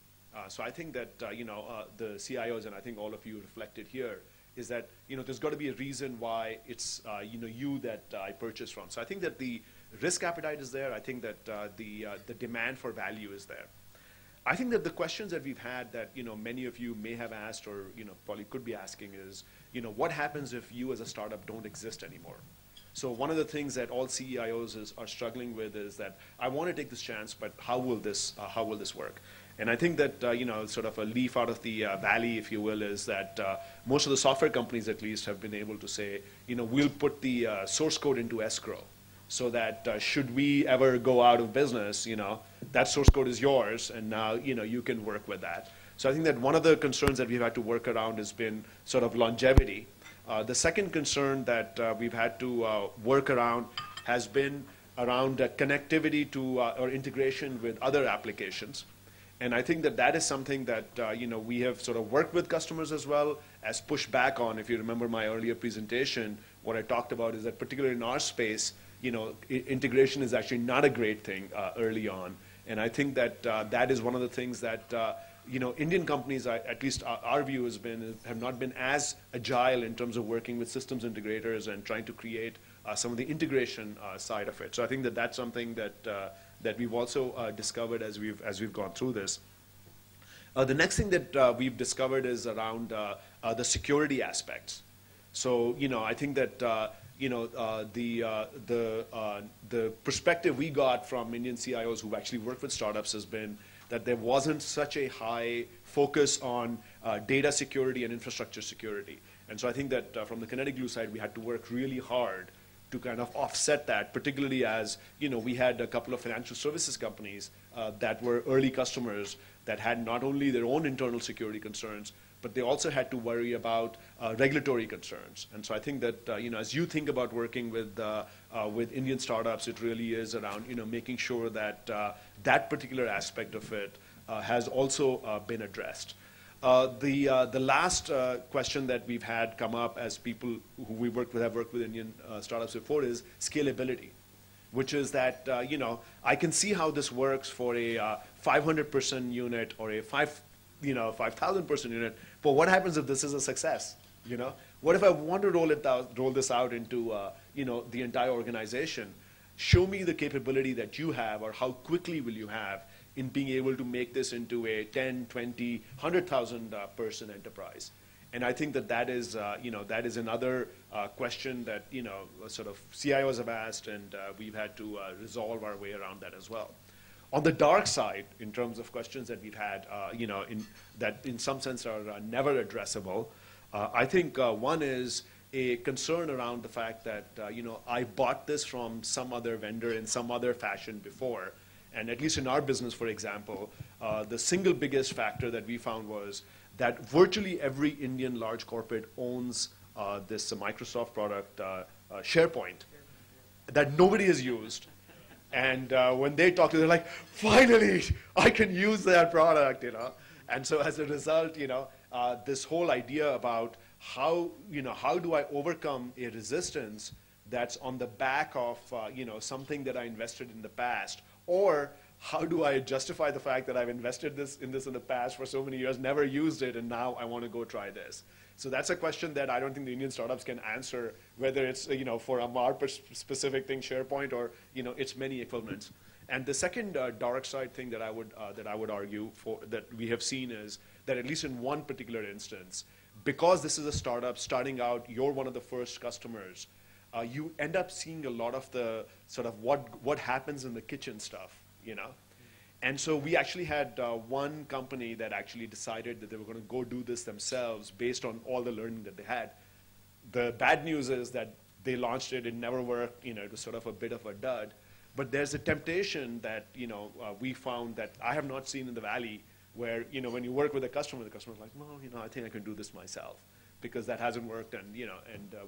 So I think that the CIOs, and I think all of you reflected here, is that there's got to be a reason why it's you that I purchase from. So I think that the risk appetite is there. I think that the demand for value is there. I think that the questions that we've had that many of you may have asked or probably could be asking is what happens if you as a startup don't exist anymore? So one of the things that all CIOs are struggling with is that I want to take this chance, but how will this work? And I think that, sort of a leaf out of the valley, if you will, is that most of the software companies at least have been able to say, we'll put the source code into escrow so that should we ever go out of business, that source code is yours and now, you can work with that. So I think that one of the concerns that we've had to work around has been sort of longevity. The second concern that we've had to work around has been around connectivity to or integration with other applications. And I think that that is something that we have sort of worked with customers as well as pushed back on. If you remember my earlier presentation, what I talked about is that particularly in our space, integration is actually not a great thing early on. And I think that that is one of the things that Indian companies, at least our view has been, have not been as agile in terms of working with systems integrators and trying to create some of the integration side of it. So I think that that's something that that we've also discovered as we've gone through this. The next thing that we've discovered is around the security aspects. So I think that the perspective we got from Indian CIOs who've actually worked with startups has been that there wasn't such a high focus on data security and infrastructure security. And so I think that from the Kinetic Glue side, we had to work really hard to kind of offset that, particularly as we had a couple of financial services companies that were early customers that had not only their own internal security concerns, but they also had to worry about regulatory concerns. And so I think that as you think about working with Indian startups, it really is around making sure that that particular aspect of it has also been addressed. The last question that we've had come up as people who we have worked with Indian startups before is scalability, which is that I can see how this works for a 500-person unit or a 5,000-person unit, but what happens if this is a success? What if I want to roll this out into the entire organization? Show me the capability that you have, or how quickly will you have in being able to make this into a 10, 20, 100,000 person enterprise. And I think that that is another question that sort of CIOs have asked, and we've had to resolve our way around that as well. On the dark side, in terms of questions that we've had, that in some sense are never addressable, I think one is a concern around the fact that I bought this from some other vendor in some other fashion before. And at least in our business, for example, the single biggest factor that we found was that virtually every Indian large corporate owns this Microsoft product, SharePoint, that nobody has used. And when they talk to them, they're like, finally, I can use that product, And so as a result, this whole idea about how do I overcome a resistance that's on the back of, something that I invested in the past, or how do I justify the fact that I've invested in this in the past for so many years, never used it, and now I want to go try this. So that's a question that I don't think the Indian startups can answer, whether it's for our specific thing, SharePoint, or its many equivalents. And the second dark side thing that I would argue for that we have seen is that at least in one particular instance, because this is a startup starting out, you're one of the first customers. You end up seeing a lot of the sort of what happens in the kitchen stuff, And so we actually had one company that actually decided that they were going to go do this themselves based on all the learning that they had. The bad news is that they launched it, it never worked, it was sort of a bit of a dud. But there's a temptation that, we found that I have not seen in the Valley where, when you work with a customer, the customer's like, no, I think I can do this myself, because that hasn't worked, and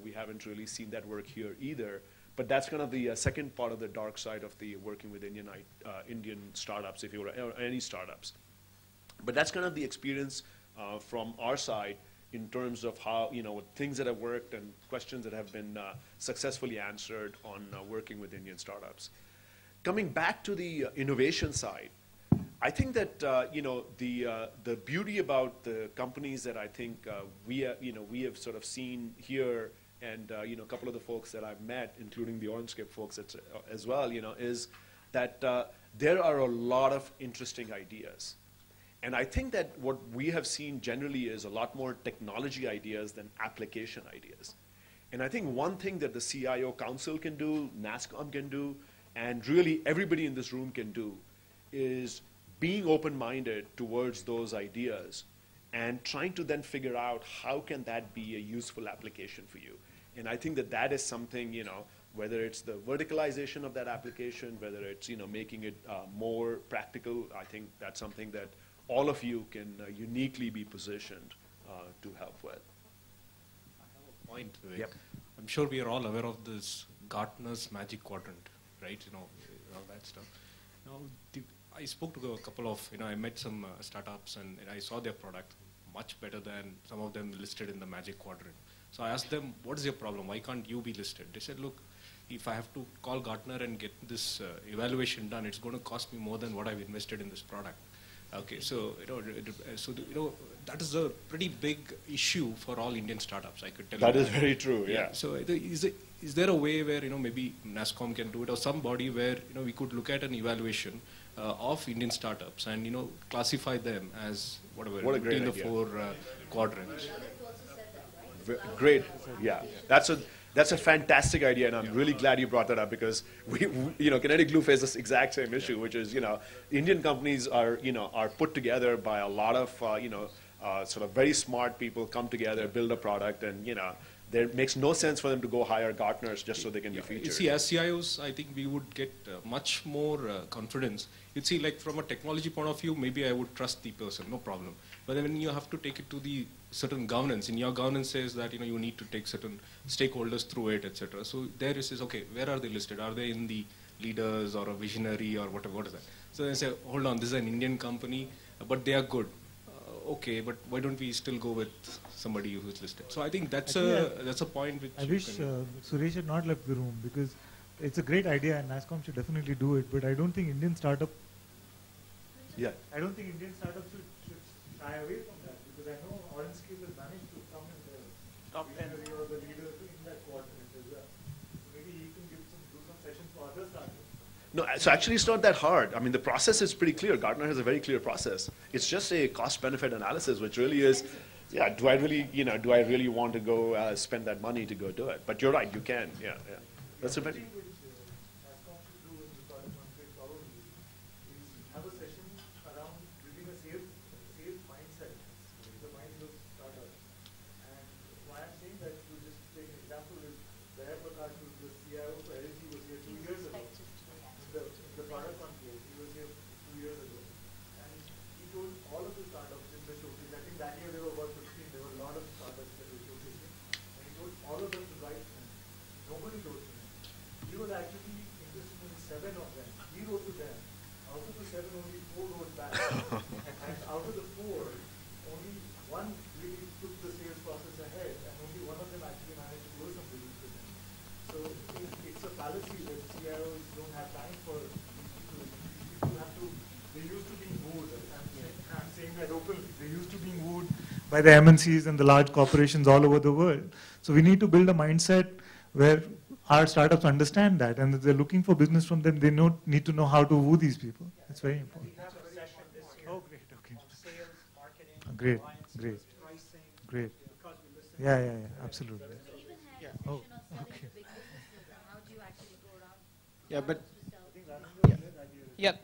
we haven't really seen that work here either. But that's kind of the second part of the dark side of the working with Indian startups, if you will, or any startups. But that's kind of the experience from our side in terms of how things that have worked and questions that have been successfully answered on working with Indian startups. Coming back to the innovation side, I think that the beauty about the companies that I think we have sort of seen here, and a couple of the folks that I've met, including the OrangeScape folks as well, is that there are a lot of interesting ideas. And I think that what we have seen generally is a lot more technology ideas than application ideas. And I think one thing that the CIO Council can do, NASSCOM can do, and really everybody in this room can do is being open-minded towards those ideas and trying to then figure out how can that be a useful application for you. And I think that that is something, you know, whether it's the verticalization of that application, whether it's, you know, making it more practical, I think that's something that all of you can uniquely be positioned to help with. I have a point, Vivek. Yep. I'm sure we are all aware of this Gartner's Magic Quadrant, right? You know, all that stuff. Now, I spoke to a couple of, you know, I met some startups and I saw their product much better than some of them listed in the Magic Quadrant. So I asked them, what is your problem? Why can't you be listed? They said, look, if I have to call Gartner and get this evaluation done, it's going to cost me more than what I've invested in this product. Okay, so that is a pretty big issue for all Indian startups. I could tell you that is very true. Yeah. So is there a way where, you know, maybe NASSCOM can do it, or somebody where, you know, we could look at an evaluation of Indian startups and, you know, classify them as whatever What a great in the idea. 4 quadrants. Great. Yeah. That's a fantastic idea, and I'm really glad you brought that up, because we you know, Kinetic Glue faces this exact same issue, which is, you know, Indian companies are, you know, are put together by a lot of, you know, sort of very smart people come together, build a product, and, you know, there makes no sense for them to go hire Gartners just so they can be featured. You see, as CIOs, I think we would get much more confidence. You'd see, like, from a technology point of view, maybe I would trust the person, no problem. But then when you have to take it to the certain governance, in your governance says that, you know, you need to take certain stakeholders through it, etc. So there it says, okay, where are they listed? Are they in the leaders or a visionary or whatever? What is that? So they say, hold on, this is an Indian company, but they are good. Okay, but why don't we still go with somebody who's listed? So I think that's a point which I wish Suresh had not left the room, because it's a great idea and NASSCOM should definitely do it. But I don't think Indian startups should shy away from that, because I know Orange Skill has managed to come in the top 10 or the leader in that quadrant as well. Maybe he can do some sessions for other startups. No, so actually it's not that hard. I mean, the process is pretty clear. Gartner has a very clear process. It's just a cost-benefit analysis, which really is, yeah, do I really want to go spend that money to go do it? But you're right, you can, yeah. That's a very... Have a session around building a sales mindset, the mind of startups. And why I'm saying that, to just take an example, is Zahir Prakash, who was the CIO for LG, was here 2 years ago. The product on place, he was here 2 years ago. And he told all of the startups in the showcase, I think that year there were about 15, there were a lot of startups that were showcasing. And he told all of them to write to him. Nobody wrote to him. He was actually interested in 7 of them. He wrote to them. Out of the 7, only 4 wrote back. And out of the 4, only 1 really took the sales process ahead, and only 1 of them actually managed to close some business with them. So it's a fallacy that CIOs don't have time for these people. People have to, they used to being wooed. I'm saying that openly. They used to being wooed by the MNCs and the large corporations all over the world. So we need to build a mindset where our startups understand that, and if they're looking for business from them, they need to know how to woo these people. It's very important. We have a session this year. Oh, great, okay. On sales, marketing, Great, alliances, great. pricing. Great. Because we listen. Yeah, absolutely. Oh, okay. How do you actually go around? Yeah, but Yeah,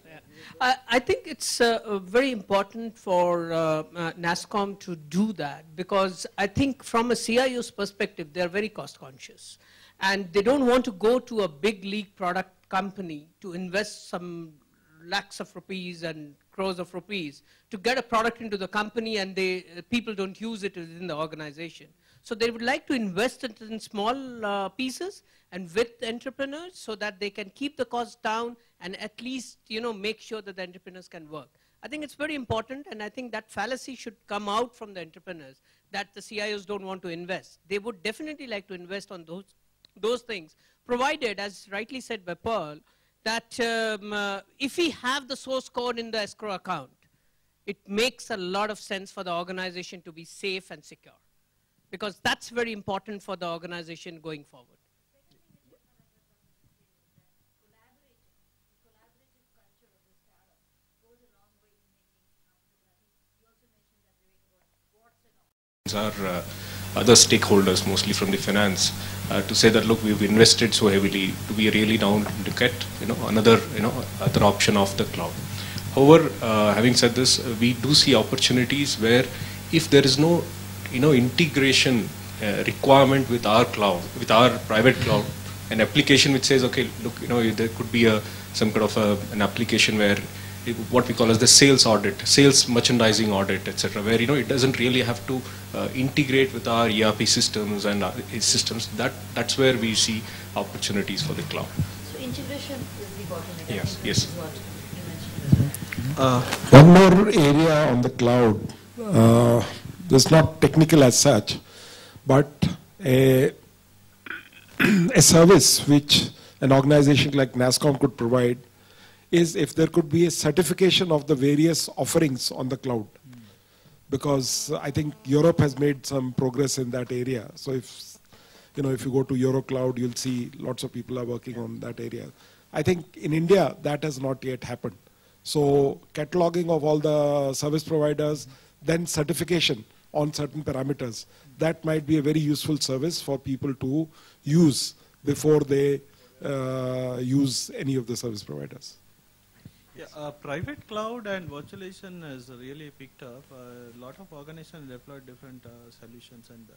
I think it's very important for NASSCOM to do that, because I think from a CIO's perspective, they're very cost conscious. And they don't want to go to a big league product company to invest some lakhs of rupees and crores of rupees to get a product into the company, and people don't use it within the organization. So they would like to invest it in small pieces and with entrepreneurs, so that they can keep the costs down and at least, you know, make sure that the entrepreneurs can work. I think it's very important, and I think that fallacy should come out from the entrepreneurs, that the CIOs don't want to invest. They would definitely like to invest on those things, provided, as rightly said by Pearl, that if we have the source code in the escrow account, it makes a lot of sense for the organization to be safe and secure, because that's very important for the organization going forward. Our other stakeholders, mostly from the finance, to say that, look, we've invested so heavily, to be really now look at, you know, another option of the cloud. However, having said this, we do see opportunities where if there is no, integration requirement with our cloud, with our private cloud, an application which says, okay, look, there could be some kind of an application where what we call as the sales audit, sales merchandising audit, etc., where it doesn't really have to integrate with our ERP systems and systems. That's where we see opportunities for the cloud. So integration is the bottleneck. Yes, I think yes. Is what you mentioned. One more area on the cloud, that's not technical as such, but a service which an organization like NASSCOM could provide is if there could be a certification of the various offerings on the cloud. Because I think Europe has made some progress in that area. So if you go to Eurocloud, you'll see lots of people are working on that area. I think in India, that has not yet happened. So cataloging of all the service providers, then certification on certain parameters, that might be a very useful service for people to use before they use any of the service providers. Yeah, private cloud and virtualization has really picked up. A lot of organizations deployed different solutions, and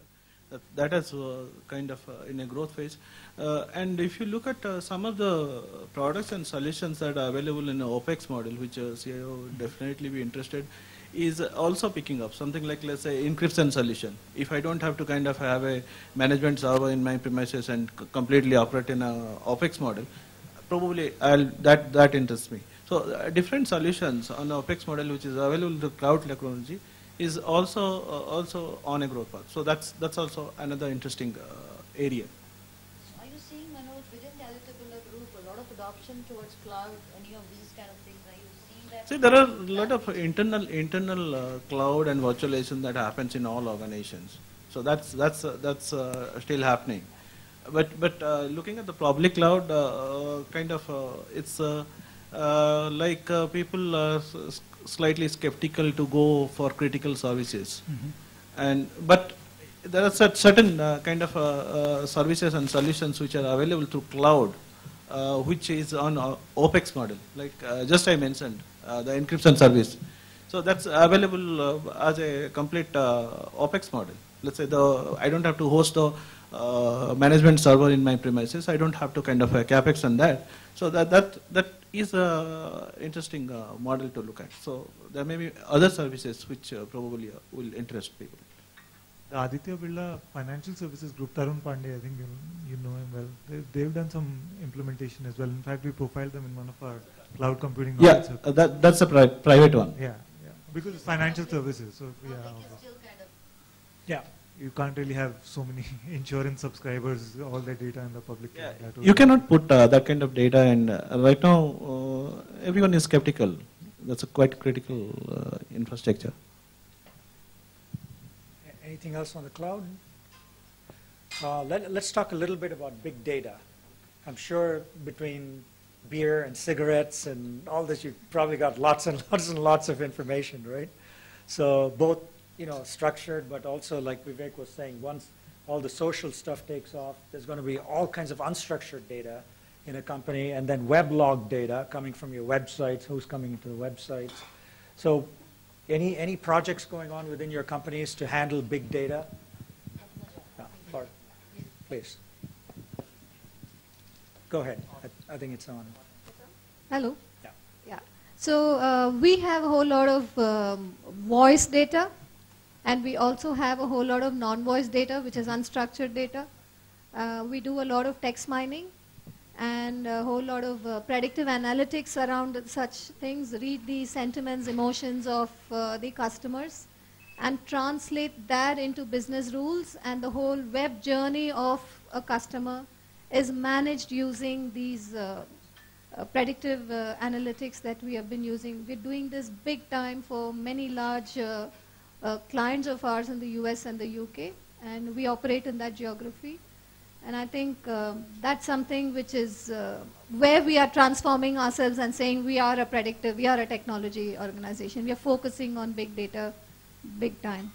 that is kind of in a growth phase. And if you look at some of the products and solutions that are available in an OPEX model, which CIO would definitely be interested, is also picking up. Something like, let's say, encryption solution. If I don't have to kind of have a management server in my premises and completely operate in a OPEX model, probably that interests me. So different solutions on the OPEX model, which is available to cloud technology, is also on a growth path. So that's also another interesting area. Are you seeing, Manoj, within the Aditya Birla Group, a lot of adoption towards cloud, any of these kind of things? Are you seeing that? See, there are a lot of internal cloud and virtualization that happens in all organizations. So that's still happening. But looking at the public cloud, it's like people are slightly skeptical to go for critical services. But there are certain kind of services and solutions which are available through cloud, which is on OPEX model, like just I mentioned, the encryption service. So that's available as a complete OPEX model. Let's say I don't have to host a management server in my premises. I don't have to kind of capex on that. So that is an interesting model to look at. So there may be other services which probably will interest people. The Aditya Birla Financial Services Group, Tarun Pandey, I think you know him well. They've done some implementation as well. In fact, we profiled them in one of our cloud computing. Yeah, that's a private one. Yeah, because it's financial services. So yeah, you can't really have so many insurance subscribers, all their data in the public. Yeah, you cannot put that kind of data, and right now everyone is skeptical. That's a quite critical infrastructure. Anything else on the cloud? Let's talk a little bit about big data. I'm sure between beer and cigarettes and all this, you've probably got lots and lots and lots of information, right? So both, structured, but also like Vivek was saying, once all the social stuff takes off, there's going to be all kinds of unstructured data in a company, and then weblog data coming from your websites, who's coming into the websites. So any projects going on within your companies to handle big data? Clark, please. Go ahead. I think it's on. Hello. Yeah. So we have a whole lot of voice data, and we also have a whole lot of non-voice data, which is unstructured data. We do a lot of text mining and a whole lot of predictive analytics around such things, read the sentiments, emotions of the customers and translate that into business rules, and the whole web journey of a customer is managed using these predictive analytics that we have been using. We're doing this big time for many large clients of ours in the US and the UK, and we operate in that geography. And I think that's something which is where we are transforming ourselves and saying we are a technology organization. We are focusing on big data big time.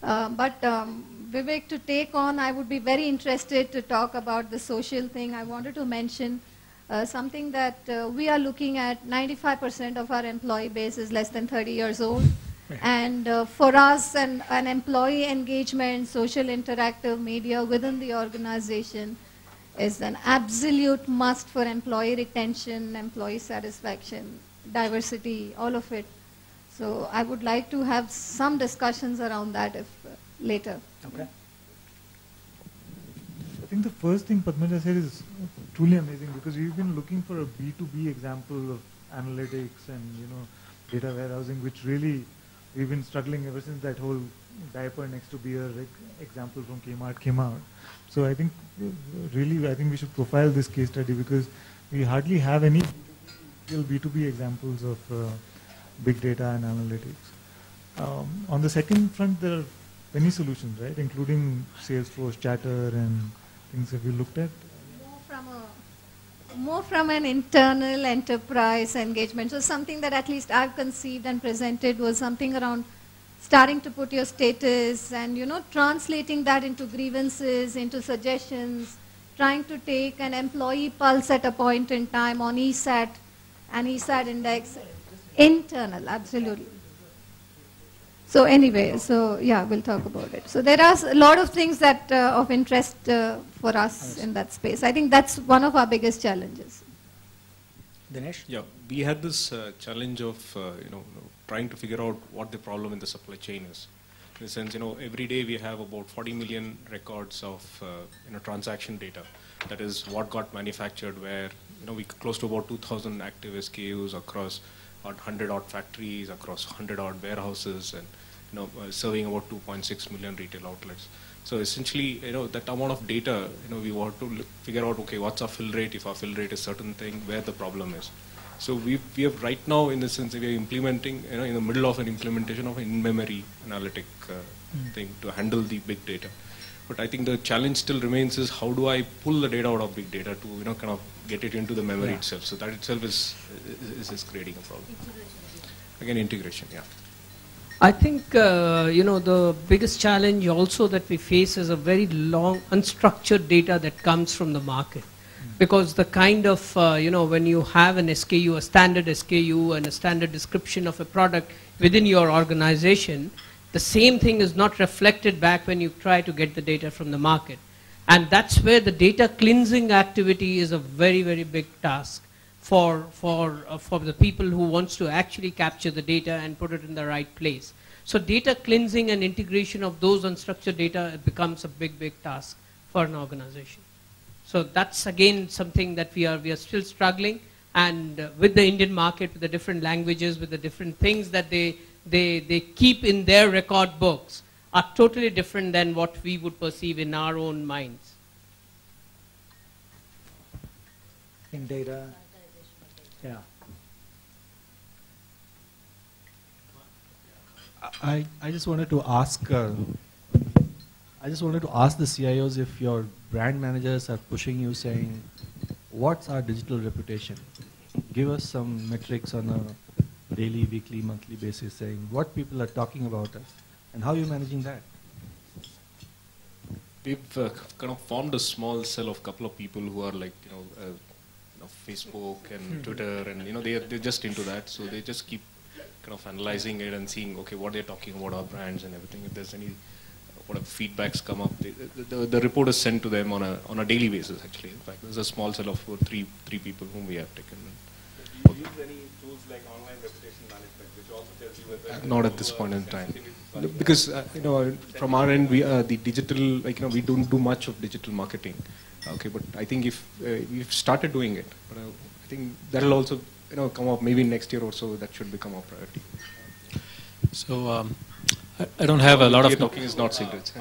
But Vivek, to take on, I would be very interested to talk about the social thing. I wanted to mention something that we are looking at. 95% of our employee base is less than 30 years old. And for us, an employee engagement, social interactive media within the organization is an absolute must for employee retention, employee satisfaction, diversity, all of it. So I would like to have some discussions around that if later. Okay. I think the first thing Padmaja said is truly amazing, because we've been looking for a B2B example of analytics and data warehousing, which really we've been struggling ever since that whole diaper next to beer example from Kmart came out. So I think really I think we should profile this case study, because we hardly have any real B2B examples of big data and analytics. On the second front, there are many solutions, right, including Salesforce, Chatter, and things that we looked at. More from an internal enterprise engagement. So something that at least I've conceived and presented was something around starting to put your status and, translating that into grievances, into suggestions, trying to take an employee pulse at a point in time on ESAT and ESAT index. Internal, absolutely. So anyway, so yeah, we'll talk about it. So there are a lot of things that of interest for us in that space. I think that's one of our biggest challenges. Dinesh? Yeah, we had this challenge of trying to figure out what the problem in the supply chain is. In the sense, every day we have about 40 million records of transaction data. That is what got manufactured where, we close to about 2,000 active SKUs across 100 odd factories, across 100 odd warehouses, and serving about 2.6 million retail outlets. So essentially, that amount of data, we want to figure out, okay, what's our fill rate? If our fill rate is certain thing, where the problem is. So we have right now, in the sense, we are implementing, in the middle of an implementation of an in-memory analytic thing to handle the big data. But I think the challenge still remains is how do I pull the data out of big data to kind of get it into the memory itself. So that itself is creating a problem. Again, integration, yeah. I think, the biggest challenge also that we face is a very long, unstructured data that comes from the market. Because the kind of, when you have an SKU, a standard SKU and a standard description of a product within your organization, the same thing is not reflected back when you try to get the data from the market. And that's where the data cleansing activity is a very, very big task for the people who wants to actually capture the data and put it in the right place. So data cleansing and integration of those unstructured data becomes a big, big task for an organization. So that's again something that we are still struggling, and with the Indian market, with the different languages, with the different things that they keep in their record books are totally different than what we would perceive in our own minds. In data, yeah. I just wanted to ask. I just wanted to ask the CIOs if your brand managers are pushing you, saying, "What's our digital reputation? Give us some metrics on a daily, weekly, monthly basis, saying what people are talking about us, and how you're managing that." We've kind of formed a small cell of a couple of people who are like, Facebook and Twitter, and they're just into that. So they just keep kind of analyzing it and seeing, okay, what they're talking about our brands and everything. If there's any whatever feedbacks come up, the report is sent to them on a daily basis. Actually, in fact, there's a small cell of three people whom we have taken. Do you use any tools like online reputation management, which also tells you whether not at this point in time, because from our end, we the digital, we don't do much of digital marketing. Okay, but I think if we've started doing it, but I think that'll also come up maybe next year or so. That should become our priority. So I don't have a lot of. Talking is not cigarettes.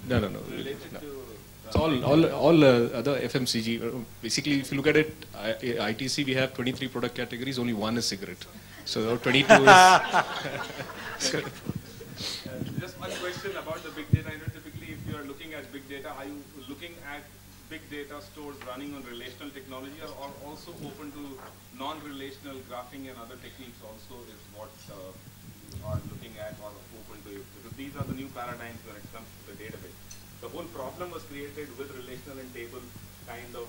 No. It's all other FMCG. Basically, if you look at it, ITC we have 23 product categories. Only one is cigarette. So 22 is. Just one question about the big data. Typically, if you are looking at big data, are you looking at big data stores running on relational technology, or also open to non-relational graphing and other techniques? Also, is what you are looking at or open to? Because these are the new paradigms when it comes to the database. The whole problem was created with relational and table kind of,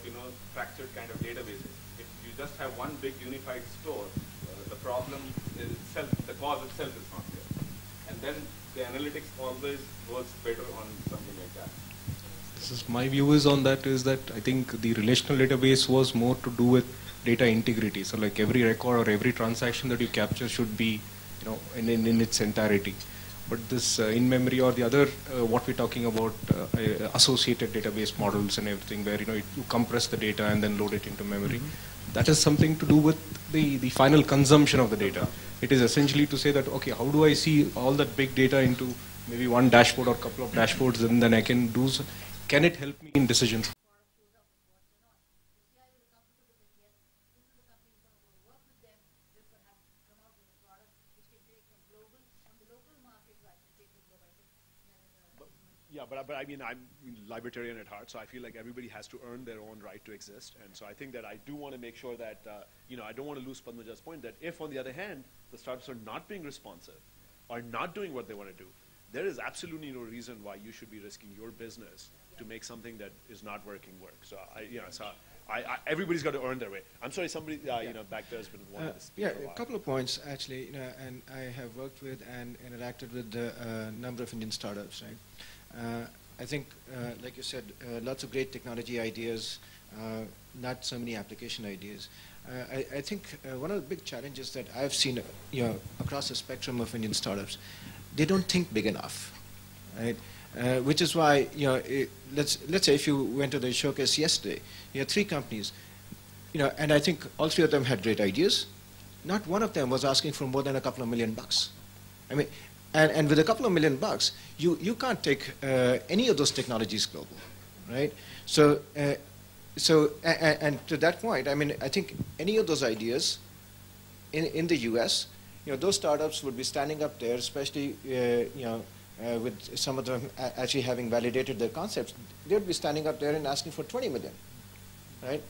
fractured kind of databases. If you just have one big unified store, the problem is itself, the cause itself is not there. And then the analytics always works better on something like that. This is my view is on that is that I think the relational database was more to do with data integrity. So like every record or every transaction that you capture should be, in its entirety. But this in-memory or the other, what we're talking about, associated database models and everything, where you compress the data and then load it into memory, that is something to do with the final consumption of the data. It is essentially to say that, okay, how do I see all that big data into maybe one dashboard or a couple of dashboards, and then I can do, can it help me in decisions? Yeah, but I mean, I'm libertarian at heart, so I feel like everybody has to earn their own right to exist. And so I think that I do want to make sure that, I don't want to lose Padmaja's point that if, on the other hand, the startups are not being responsive, are not doing what they want to do, there is absolutely no reason why you should be risking your business to make something that is not working work. So everybody's got to earn their way. I'm sorry, somebody, back there has been wanting to speak. Yeah, a couple of points actually, and I have worked with and interacted with a number of Indian startups, right? I think, like you said, lots of great technology ideas, not so many application ideas. I think one of the big challenges that I've seen, across the spectrum of Indian startups, they don't think big enough, right? Which is why, let's say if you went to the showcase yesterday, you had 3 companies, and I think all 3 of them had great ideas. Not one of them was asking for more than a couple of $1 million. I mean, and with a couple of $1 million, you can't take any of those technologies global, right? So, and to that point, I mean, I think any of those ideas in the U.S., those startups would be standing up there, especially, with some of them actually having validated their concepts, they would be standing up there and asking for 20 million, right?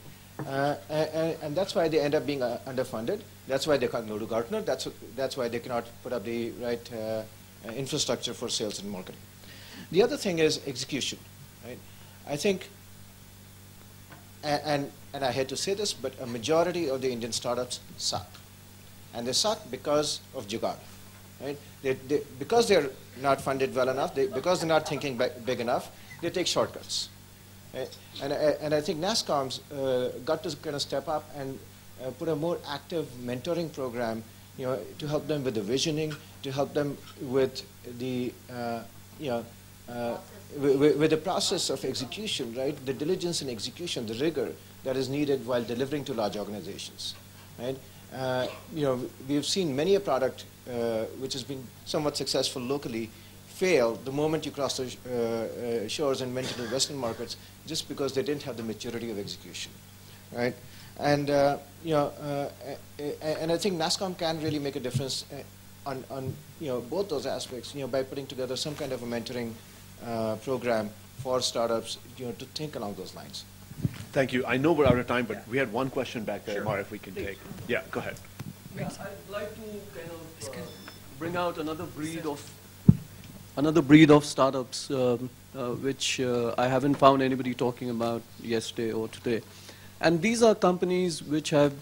And that's why they end up being underfunded. That's why they can't go to Gartner. That's why they cannot put up the right infrastructure for sales and marketing. The other thing is execution, right? I think, and I hate to say this, but a majority of the Indian startups suck. And they suck because of jugaad, right? Because they're not funded well enough, because they're not thinking big enough, they take shortcuts. Right? And I think NASSCOM's got to kind of step up and put a more active mentoring program, to help them with the visioning, to help them with the, with the process of execution, right? The diligence and execution, the rigor that is needed while delivering to large organizations, right? We've seen many a product which has been somewhat successful locally fail the moment you cross the shores and went into Western markets, just because they didn't have the maturity of execution, right? And and I think NASSCOM can really make a difference on both those aspects, by putting together some kind of a mentoring program for startups, to think along those lines. Thank you. I know we're out of time, but we had one question back there, Mar, if we can take. Yeah, go ahead. Yeah, I'd like to kind of bring out another breed of startups, which I haven't found anybody talking about yesterday or today. And these are companies which have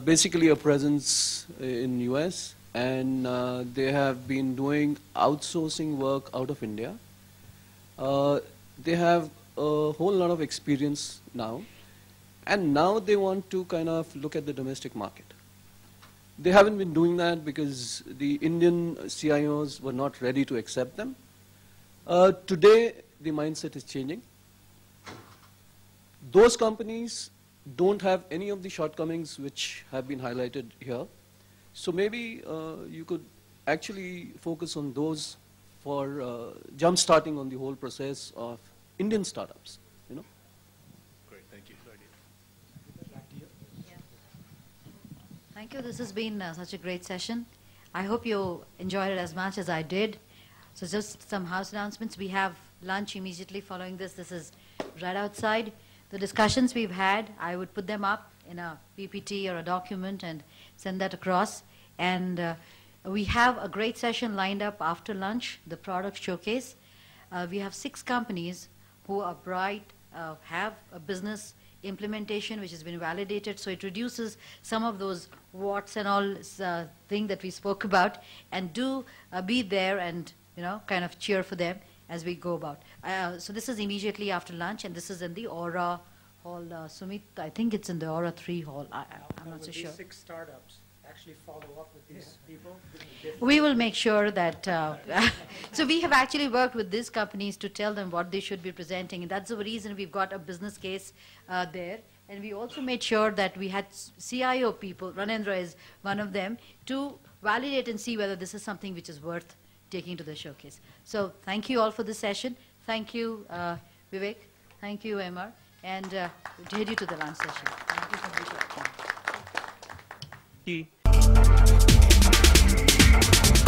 basically a presence in US, and they have been doing outsourcing work out of India. They have a whole lot of experience now, and now they want to kind of look at the domestic market. They haven't been doing that because the Indian CIOs were not ready to accept them. Today, the mindset is changing. Those companies don't have any of the shortcomings which have been highlighted here. So maybe you could actually focus on those for jump-starting on the whole process of Indian startups, Great, thank you. Thank you. This has been such a great session. I hope you enjoyed it as much as I did. So just some house announcements. We have lunch immediately following this. This is right outside. The discussions we've had, I would put them up in a PPT or a document and send that across. And we have a great session lined up after lunch, the product showcase. We have 6 companies who are bright, have a business implementation which has been validated, so it reduces some of those what's and all thing that we spoke about, and do be there and kind of cheer for them as we go about. So this is immediately after lunch, and this is in the Aura Hall. Sumit, I think it's in the Aura 3 hall. I'm not so sure. 6 startups actually follow up with these people. We will make sure that, so we have actually worked with these companies to tell them what they should be presenting, and that's the reason we've got a business case there. And we also made sure that we had CIO people, Ranendra is one of them, to validate and see whether this is something which is worth taking to the showcase. So thank you all for this session. Thank you, Vivek. Thank you, MR. And we'll head you to the lunch session. Thank you for being here.